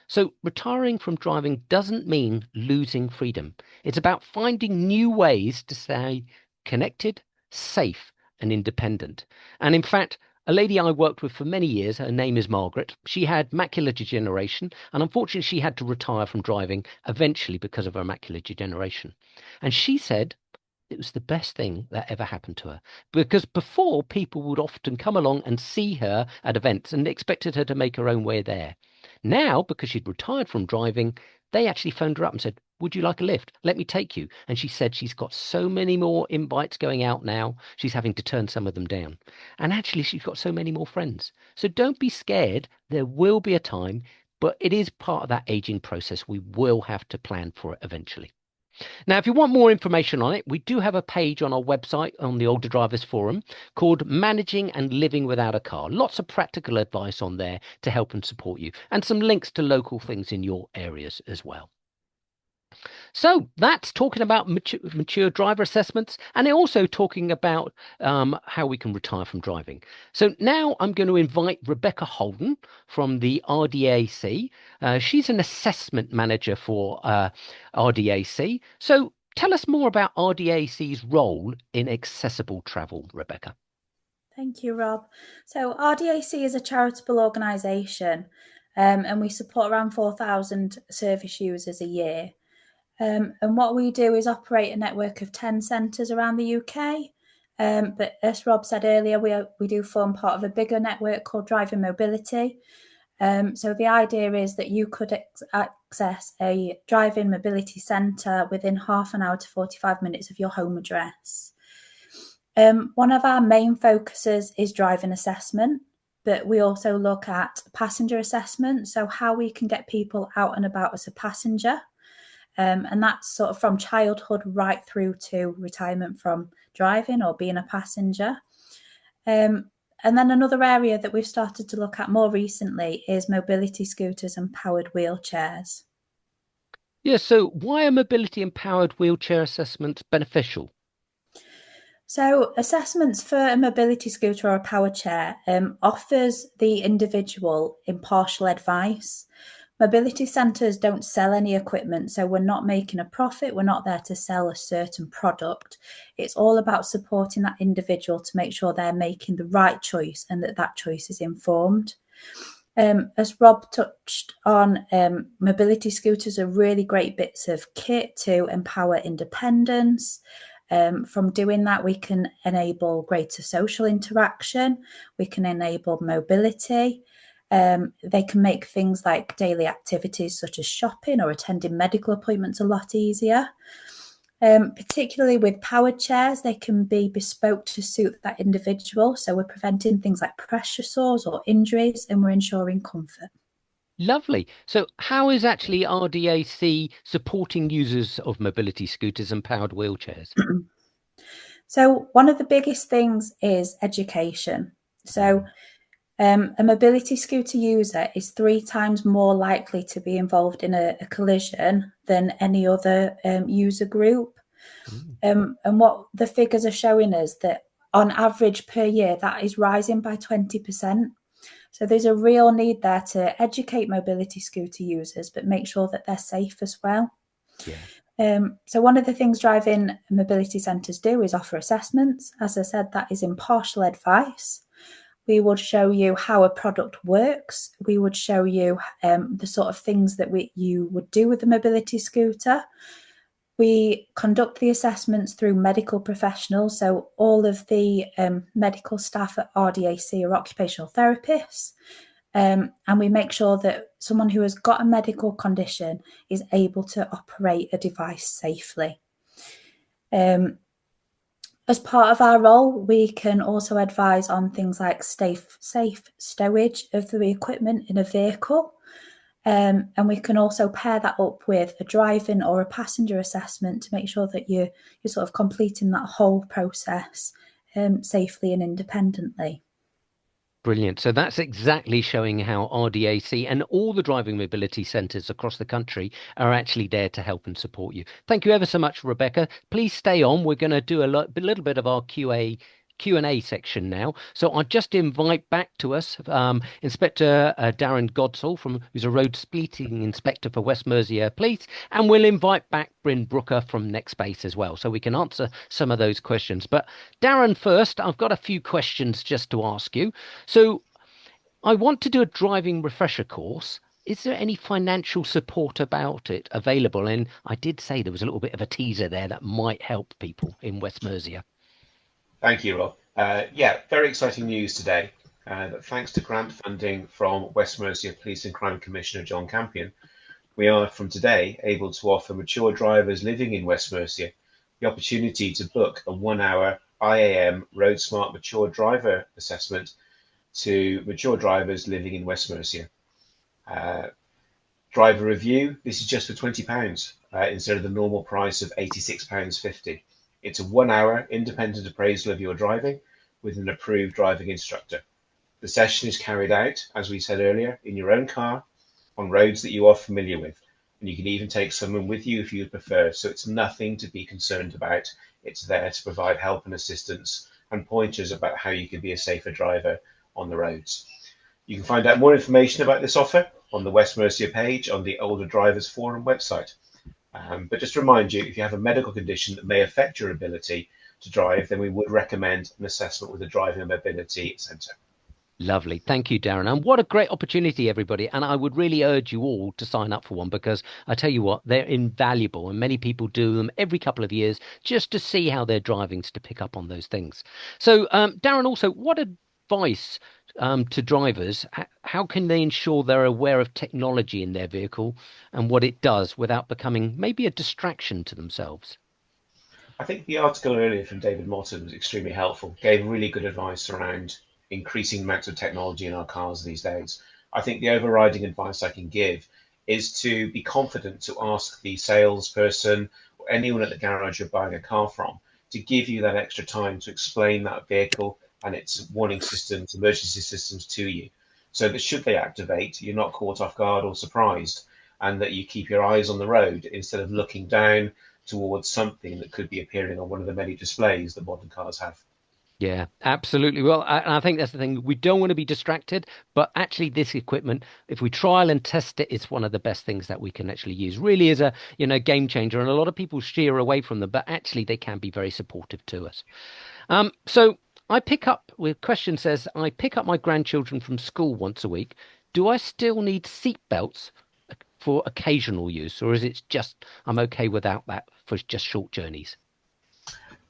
So retiring from driving doesn't mean losing freedom. It's about finding new ways to stay connected, safe, and independent. And in fact, a lady I worked with for many years, her name is Margaret. She had macular degeneration, and unfortunately she had to retire from driving eventually because of her macular degeneration. And she said it was the best thing that ever happened to her, because before, people would often come along and see her at events and expected her to make her own way there. Now, because she'd retired from driving, they actually phoned her up and said, would you like a lift? Let me take you. And she said she's got so many more invites going out now, she's having to turn some of them down. And actually, she's got so many more friends. So don't be scared. There will be a time, but it is part of that aging process. We will have to plan for it eventually. Now, if you want more information on it, we do have a page on our website on the Older Drivers Forum called Managing and Living Without a Car. Lots of practical advice on there to help and support you, and some links to local things in your areas as well. So that's talking about mature driver assessments, and also talking about how we can retire from driving. So now I'm going to invite Rebecca Holden from the RDAC. She's an assessment manager for RDAC. So tell us more about RDAC's role in accessible travel, Rebecca. Thank you, Rob. So RDAC is a charitable organisation, and we support around 4,000 service users a year. And what we do is operate a network of 10 centres around the UK. But as Rob said earlier, we do form part of a bigger network called Driving Mobility. So the idea is that you could access a driving mobility centre within half an hour to 45 minutes of your home address. One of our main focuses is driving assessment, but we also look at passenger assessment, so how we can get people out and about as a passenger. And that's sort of from childhood right through to retirement from driving or being a passenger. And then another area that we've started to look at more recently is mobility scooters and powered wheelchairs. Yeah, so why are mobility and powered wheelchair assessments beneficial? So assessments for a mobility scooter or a powered chair offers the individual impartial advice. Mobility centres don't sell any equipment, so we're not making a profit. We're not there to sell a certain product. It's all about supporting that individual to make sure they're making the right choice and that choice is informed. As Rob touched on, mobility scooters are really great bits of kit to empower independence. From doing that, we can enable greater social interaction. We can enable mobility. They can make things like daily activities such as shopping or attending medical appointments a lot easier. Particularly with powered chairs, they can be bespoke to suit that individual. So we're preventing things like pressure sores or injuries, and we're ensuring comfort. Lovely. So how is actually RDAC supporting users of mobility scooters and powered wheelchairs? So one of the biggest things is education. So a mobility scooter user is 3 times more likely to be involved in a collision than any other user group. And what the figures are showing us that on average per year, that is rising by 20%. So there's a real need there to educate mobility scooter users, but make sure that they're safe as well. Yeah. So one of the things driving mobility centres do is offer assessments. As I said, that is impartial advice. We would show you how a product works. We would show you the sort of things that you would do with a mobility scooter. We conduct the assessments through medical professionals. So all of the medical staff at RDAC are occupational therapists. And we make sure that someone who has got a medical condition is able to operate a device safely. As part of our role, we can also advise on things like safe stowage of the equipment in a vehicle. And we can also pair that up with a driving or a passenger assessment to make sure that you're sort of completing that whole process safely and independently. Brilliant. So that's exactly showing how RDAC and all the driving mobility centres across the country are actually there to help and support you. Thank you ever so much, Rebecca. Please stay on. We're going to do a little bit of our Q&A section now. So I'll just invite back to us Inspector Darren Godsall, who's a road speeding inspector for West Mercia Police, and we'll invite back Bryn Brooker from Nextbase as well, so we can answer some of those questions. But Darren, first, I've got a few questions just to ask you. So I want to do a driving refresher course. Is there any financial support about it available? And I did say there was a little bit of a teaser there that might help people in West Mercia. Thank you, Rob. Yeah, very exciting news today. That thanks to grant funding from West Mercia Police and Crime Commissioner John Campion, we are from today able to offer mature drivers living in West Mercia the opportunity to book a 1-hour IAM Road Smart Mature Driver Assessment to mature drivers living in West Mercia. Driver review, this is just for £20 instead of the normal price of £86.50. It's a 1-hour independent appraisal of your driving with an approved driving instructor. The session is carried out, as we said earlier, in your own car on roads that you are familiar with. And you can even take someone with you if you prefer. So it's nothing to be concerned about. It's there to provide help and assistance and pointers about how you can be a safer driver on the roads. You can find out more information about this offer on the West Mercia page on the Older Drivers Forum website. But just to remind you, if you have a medical condition that may affect your ability to drive, then we would recommend an assessment with a driving and mobility centre. Lovely. Thank you, Darren. And what a great opportunity, everybody. And I would really urge you all to sign up for one, because I tell you what, they're invaluable. And many people do them every couple of years just to see how they're driving, to pick up on those things. So, Darren, also, what advice to drivers, how can they ensure they're aware of technology in their vehicle and what it does without becoming maybe a distraction to themselves? I think the article earlier from David Motton was extremely helpful, gave really good advice around increasing amounts of technology in our cars these days. I think the overriding advice I can give is to be confident to ask the salesperson or anyone at the garage you're buying a car from to give you that extra time to explain that vehicle and its warning systems, emergency systems to you, so that should they activate, you're not caught off guard or surprised, and that you keep your eyes on the road instead of looking down towards something that could be appearing on one of the many displays that modern cars have. Yeah, absolutely. Well, I think that's the thing. We don't want to be distracted, but actually this equipment, if we trial and test it, it's one of the best things that we can actually use. Really is a, game changer. And a lot of people steer away from them, but actually they can be very supportive to us. So question says, I pick up my grandchildren from school once a week. Do I still need seat belts for occasional use, or is it just I'm okay without that for just short journeys?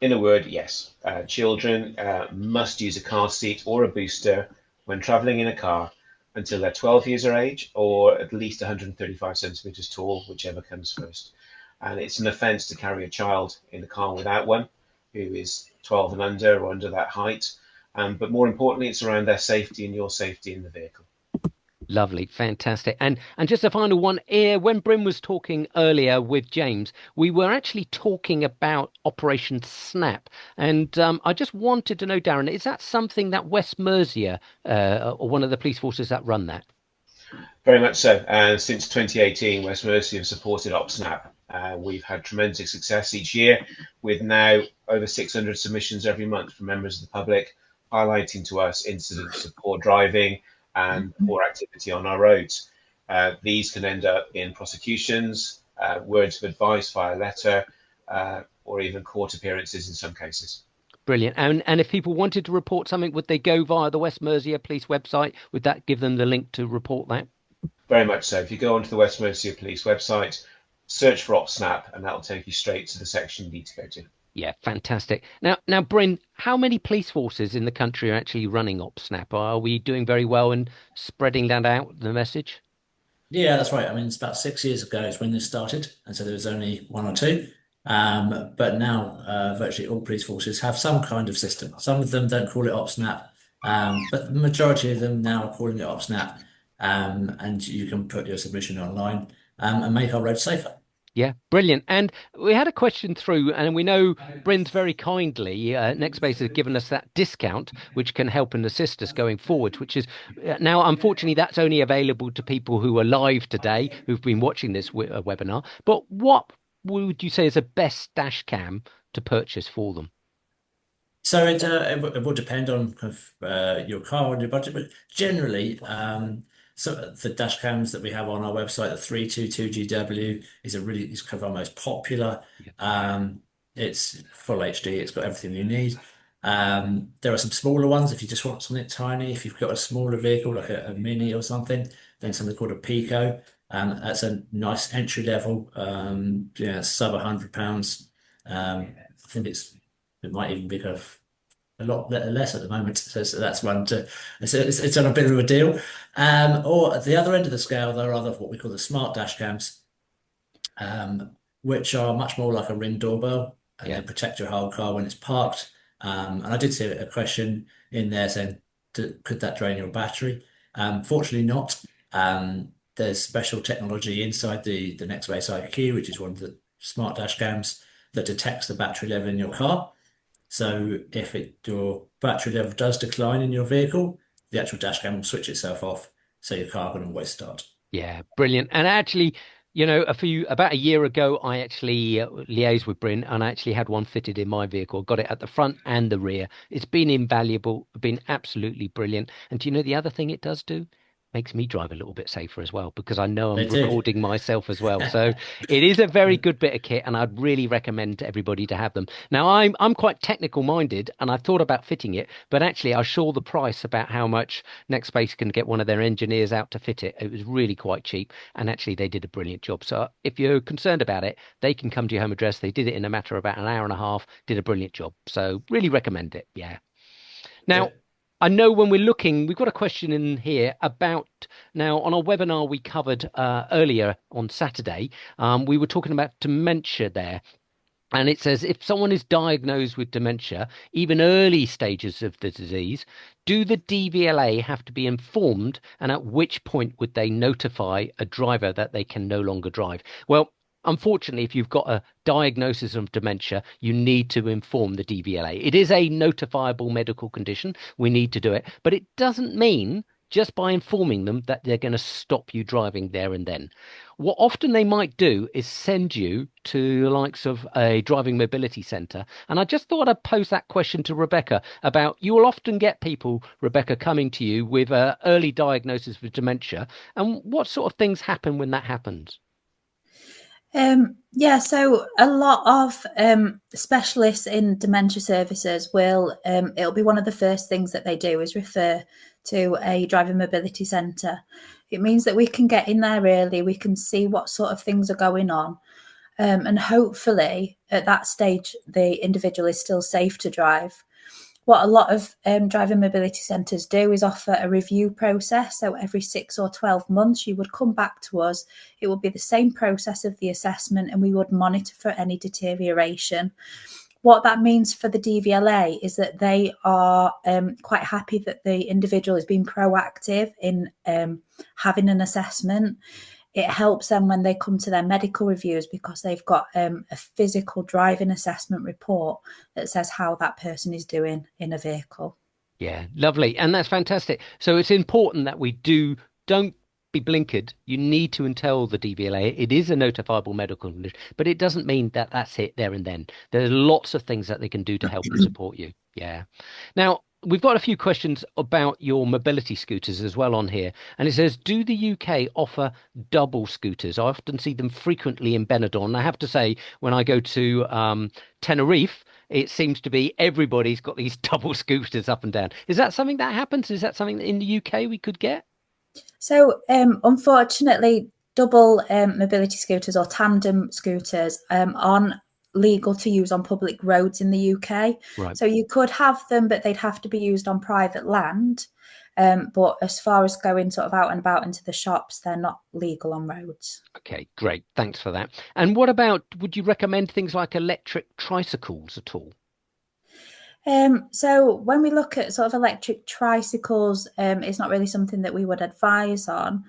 In a word, yes. Children must use a car seat or a booster when travelling in a car until they're 12 years of age or at least 135 centimetres tall, whichever comes first. And it's an offence to carry a child in the car without one who is 12 and under or under that height. But more importantly, it's around their safety and your safety in the vehicle. Lovely, fantastic. And just a final one here. When Bryn was talking earlier with James, we were actually talking about Operation Snap. And I just wanted to know, Darren, is that something that West Mercia or one of the police forces that run that? Very much so. Since 2018, West Mercia have supported OpSnap. We've had tremendous success each year, with now over 600 submissions every month from members of the public highlighting to us incidents of poor driving and poor activity on our roads. These can end up in prosecutions, words of advice via letter, or even court appearances in some cases. Brilliant. And if people wanted to report something, would they go via the West Mercia Police website? Would that give them the link to report that? Very much so. If you go onto the West Mercia Police website, search for OpSnap, and that will take you straight to the section you need to go to. Yeah, fantastic. Now, Bryn, how many police forces in the country are actually running OpSnap? Are we doing very well in spreading that out, the message? Yeah, that's right. I mean, it's about 6 years ago is when this started, and so there was only one or two. But now virtually all police forces have some kind of system. Some of them don't call it OpSnap, but the majority of them now are calling it OpSnap. And you can put your submission online and make our roads safer. Yeah, brilliant. And we had a question through, and we know Bryn's very kindly, Nextbase has given us that discount, which can help and assist us going forward, which is now, unfortunately, that's only available to people who are live today, who've been watching this webinar. But what would you say is the best dash cam to purchase for them? So it will depend on kind of, your car and your budget, but generally, so the dash cams that we have on our website, the 322GW is kind of our most popular. It's full HD. It's got everything you need. There are some smaller ones if you just want something tiny. If you've got a smaller vehicle like a Mini or something, then something called a Pico. That's a nice entry level. Sub £100. I think it might even be kind of a lot less at the moment. So that's one to, it's on a bit of a deal. Or at the other end of the scale, there are other what we call the smart dash cams, which are much more like a Ring doorbell, and they protect your whole car when it's parked. And I did see a question in there saying, could that drain your battery? Fortunately not. There's special technology inside the Nextbase IQ, which is one of the smart dash cams that detects the battery level in your car. So if your battery level does decline in your vehicle, the actual dash cam will switch itself off, so your car can always start. Yeah, brilliant. And actually, about a year ago, I actually liaised with Bryn, and I actually had one fitted in my vehicle. Got it at the front and the rear. It's been invaluable, been absolutely brilliant. And do you know the other thing it does do? Makes me drive a little bit safer as well, because I know I'm recording myself as well. So it is a very good bit of kit, and I'd really recommend to everybody to have them. Now, I'm quite technical minded, and I thought about fitting it, but actually I saw the price about how much Nextbase can get one of their engineers out to fit it. It was really quite cheap, and actually they did a brilliant job. So if you're concerned about it, they can come to your home address. They did it in a matter of about an hour and a half, did a brilliant job. So really recommend it. Yeah. Now, I know when we're looking, we've got a question in here about, now on our webinar we covered earlier on Saturday, we were talking about dementia there. And it says, if someone is diagnosed with dementia, even early stages of the disease, do the DVLA have to be informed? And at which point would they notify a driver that they can no longer drive? Well, unfortunately, if you've got a diagnosis of dementia, you need to inform the DVLA. It is a notifiable medical condition. We need to do it. But it doesn't mean just by informing them that they're going to stop you driving there and then. What often they might do is send you to the likes of a driving mobility centre. And I just thought I'd pose that question to Rebecca about, you will often get people, Rebecca, coming to you with early diagnosis of dementia. And what sort of things happen when that happens? So a lot of specialists in dementia services will, it'll be one of the first things that they do is refer to a driving mobility centre. It means that we can get in there early, we can see what sort of things are going on, and hopefully at that stage the individual is still safe to drive. What a lot of driving mobility centres do is offer a review process. So every 6 or 12 months, you would come back to us. It would be the same process of the assessment, and we would monitor for any deterioration. What that means for the DVLA is that they are quite happy that the individual is being proactive in having an assessment. It helps them when they come to their medical reviews because they've got a physical driving assessment report that says how that person is doing in a vehicle. Yeah, lovely. And that's fantastic. So it's important that we don't be blinkered. You need to tell the DVLA. It is a notifiable medical condition, but it doesn't mean that that's it there and then. There's lots of things that they can do to help and support you. Yeah. Now, we've got a few questions about your mobility scooters as well on here. And it says, do the UK offer double scooters? I often see them frequently in Benidorm. I have to say, when I go to Tenerife, it seems to be everybody's got these double scooters up and down. Is that something that happens? Is that something that in the UK we could get? So, unfortunately, double mobility scooters or tandem scooters aren't legal to use on public roads in the UK. Right. So you could have them, but they'd have to be used on private land. But as far as going sort of out and about into the shops, they're not legal on roads. Okay, great. Thanks for that. And what about, would you recommend things like electric tricycles at all? So when we look at sort of electric tricycles, it's not really something that we would advise on.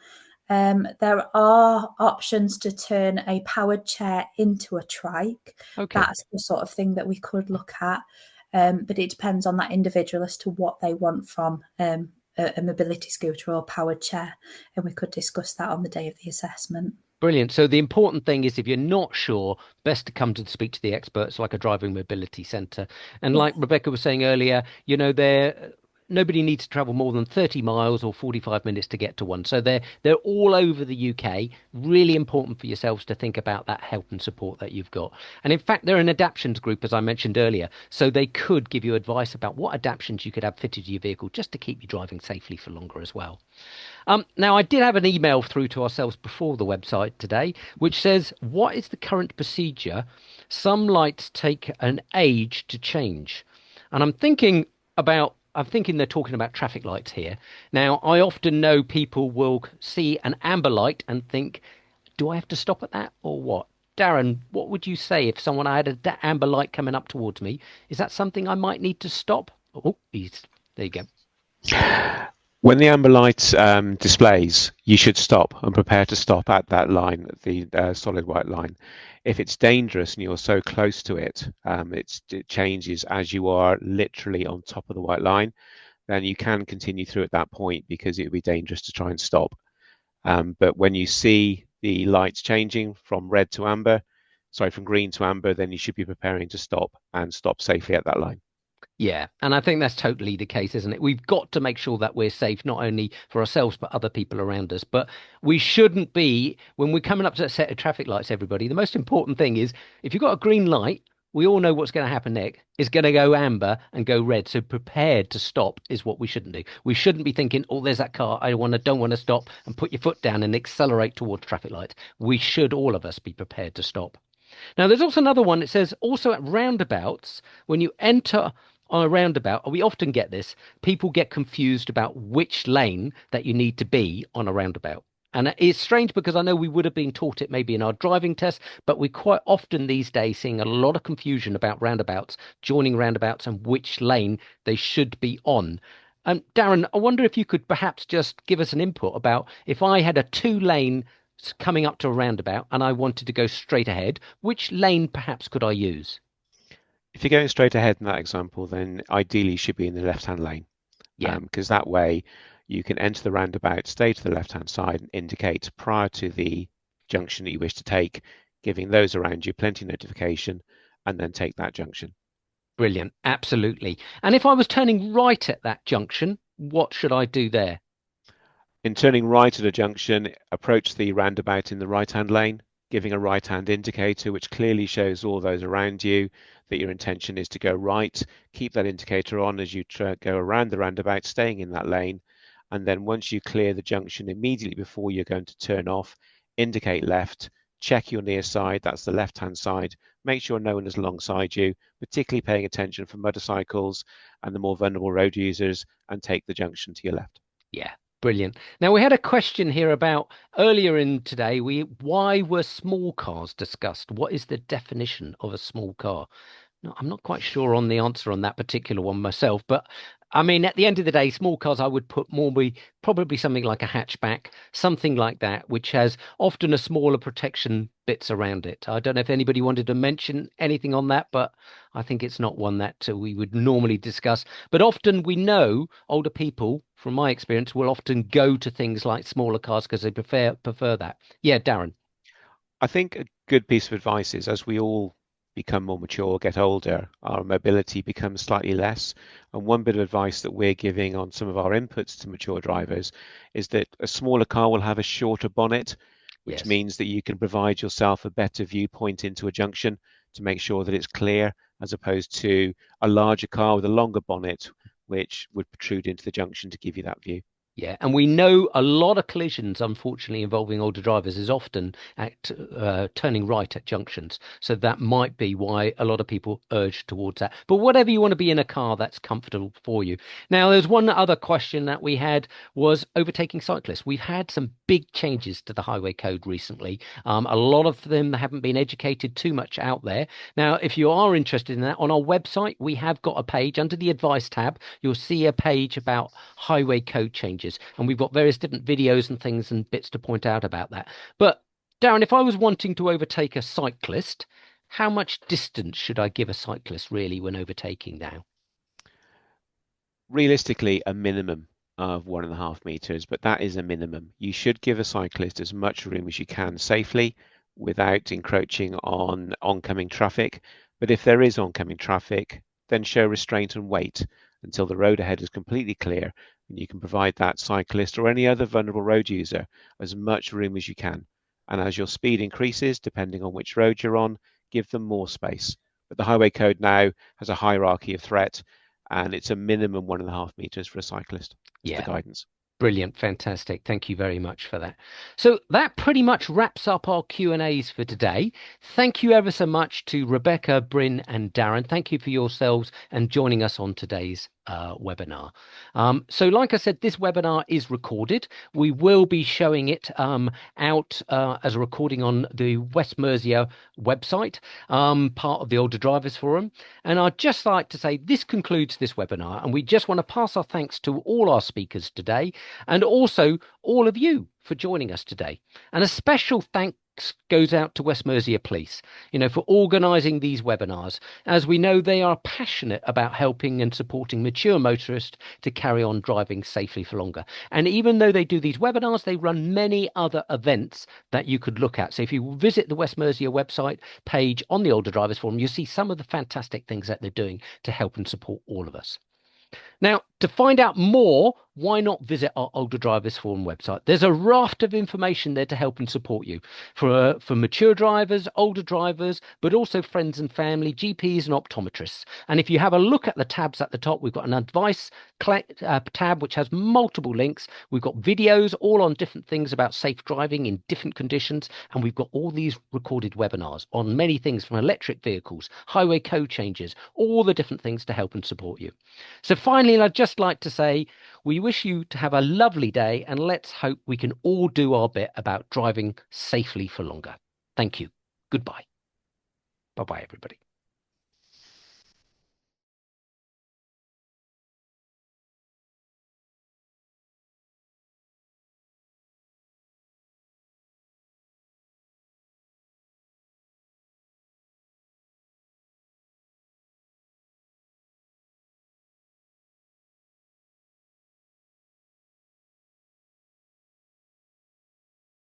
There are options to turn a powered chair into a trike. Okay. That's the sort of thing that we could look at, but it depends on that individual as to what they want from a mobility scooter or powered chair, and we could discuss that on the day of the assessment. Brilliant. So the important thing is, if you're not sure, best to come to speak to the experts like a driving mobility centre. And like Rebecca was saying earlier, nobody needs to travel more than 30 miles or 45 minutes to get to one. So they're all over the UK. Really important for yourselves to think about that help and support that you've got. And in fact, they're an adaptions group, as I mentioned earlier. So they could give you advice about what adaptions you could have fitted to your vehicle just to keep you driving safely for longer as well. Now, I did have an email through to ourselves before the website today, which says, what is the current procedure? Some lights take an age to change. And I'm thinking they're talking about traffic lights here. Now, I often know people will see an amber light and think, do I have to stop at that or what? Darren, what would you say if someone had an amber light coming up towards me? Is that something I might need to stop? Oh, there you go. When the amber light displays, you should stop and prepare to stop at that line, the solid white line. If it's dangerous and you're so close to it, it changes as you are literally on top of the white line, then you can continue through at that point because it would be dangerous to try and stop. But when you see the lights changing from green to amber, then you should be preparing to stop and stop safely at that line. Yeah, and I think that's totally the case, isn't it? We've got to make sure that we're safe, not only for ourselves, but other people around us. But we shouldn't be, when we're coming up to a set of traffic lights, everybody, the most important thing is, if you've got a green light, we all know what's going to happen next. It's going to go amber and go red. So prepared to stop is what we shouldn't do. We shouldn't be thinking, oh, there's that car. I don't want to stop, and put your foot down and accelerate towards traffic lights. We should, all of us, be prepared to stop. Now, there's also another one. It says also at roundabouts, when you enter on a roundabout, we often get this, people get confused about which lane that you need to be on a roundabout. And it's strange because I know we would have been taught it maybe in our driving test, but we're quite often these days seeing a lot of confusion about roundabouts, joining roundabouts and which lane they should be on. Darren, I wonder if you could perhaps just give us an input about if I had a 2-lane coming up to a roundabout and I wanted to go straight ahead, which lane perhaps could I use? If you're going straight ahead in that example, then ideally you should be in the left-hand lane. Yeah. Because that way you can enter the roundabout, stay to the left-hand side and indicate prior to the junction that you wish to take, giving those around you plenty of notification, and then take that junction. Brilliant. Absolutely. And if I was turning right at that junction, what should I do there? In turning right at a junction, approach the roundabout in the right-hand lane, giving a right-hand indicator, which clearly shows all those around you that your intention is to go right. Keep that indicator on as you go around the roundabout, staying in that lane. And then once you clear the junction immediately before you're going to turn off, indicate left, check your near side, that's the left-hand side. Make sure no one is alongside you, particularly paying attention for motorcycles and the more vulnerable road users, and take the junction to your left. Yeah. Brilliant. Now, we had a question here about earlier in today, why were small cars discussed? What is the definition of a small car? No, I'm not quite sure on the answer on that particular one myself, but I mean, at the end of the day, small cars, I would put probably something like a hatchback, something like that, which has often a smaller protection bits around it. I don't know if anybody wanted to mention anything on that, but I think it's not one that we would normally discuss. But often we know older people, from my experience, will often go to things like smaller cars because they prefer that. Yeah, Darren. I think a good piece of advice is, as we all become more mature, get older, our mobility becomes slightly less. And one bit of advice that we're giving on some of our inputs to mature drivers is that a smaller car will have a shorter bonnet, which means that you can provide yourself a better viewpoint into a junction to make sure that it's clear, as opposed to a larger car with a longer bonnet, which would protrude into the junction to give you that view. Yeah, and we know a lot of collisions, unfortunately, involving older drivers is often at turning right at junctions. So that might be why a lot of people urge towards that. But whatever you want to be in a car that's comfortable for you. Now, there's one other question that we had was overtaking cyclists. We've had some big changes to the highway code recently. A lot of them haven't been educated too much out there. Now, if you are interested in that, on our website, we have got a page under the advice tab. You'll see a page about highway code changes. changes. And we've got various different videos and things and bits to point out about that. But Darren, if I was wanting to overtake a cyclist, how much distance should I give a cyclist really when overtaking now? Realistically, a minimum of 1.5 meters, but that is a minimum. You should give a cyclist as much room as you can safely without encroaching on oncoming traffic. But if there is oncoming traffic, then show restraint and wait until the road ahead is completely clear, and you can provide that cyclist or any other vulnerable road user as much room as you can. And as your speed increases, depending on which road you're on, give them more space. But the highway code now has a hierarchy of threat, and it's a minimum 1.5 meters for a cyclist. That's the guidance. Brilliant. Fantastic. Thank you very much for that. So that pretty much wraps up our Q&As for today. Thank you ever so much to Rebecca, Bryn and Darren. Thank you for yourselves and joining us on today's webinar. So like I said, this webinar is recorded. We will be showing it out as a recording on the West Mercia website, part of the Older Drivers Forum. And I'd just like to say this concludes this webinar, and we just want to pass our thanks to all our speakers today and also all of you for joining us today. And a special thanks goes out to West Mercia Police, for organising these webinars. As we know, they are passionate about helping and supporting mature motorists to carry on driving safely for longer. And even though they do these webinars, they run many other events that you could look at. So if you visit the West Mercia website page on the Older Drivers Forum, you'll see some of the fantastic things that they're doing to help and support all of us. Now, to find out more, why not visit our Older Drivers Forum website? There's a raft of information there to help and support you for mature drivers, older drivers, but also friends and family, GPs and optometrists. And if you have a look at the tabs at the top, we've got an advice tab, which has multiple links. We've got videos all on different things about safe driving in different conditions. And we've got all these recorded webinars on many things from electric vehicles, highway code changes, all the different things to help and support you. So finally, I'd just like to say, we wish you to have a lovely day, and let's hope we can all do our bit about driving safely for longer. Thank you. Goodbye. Bye-bye, everybody.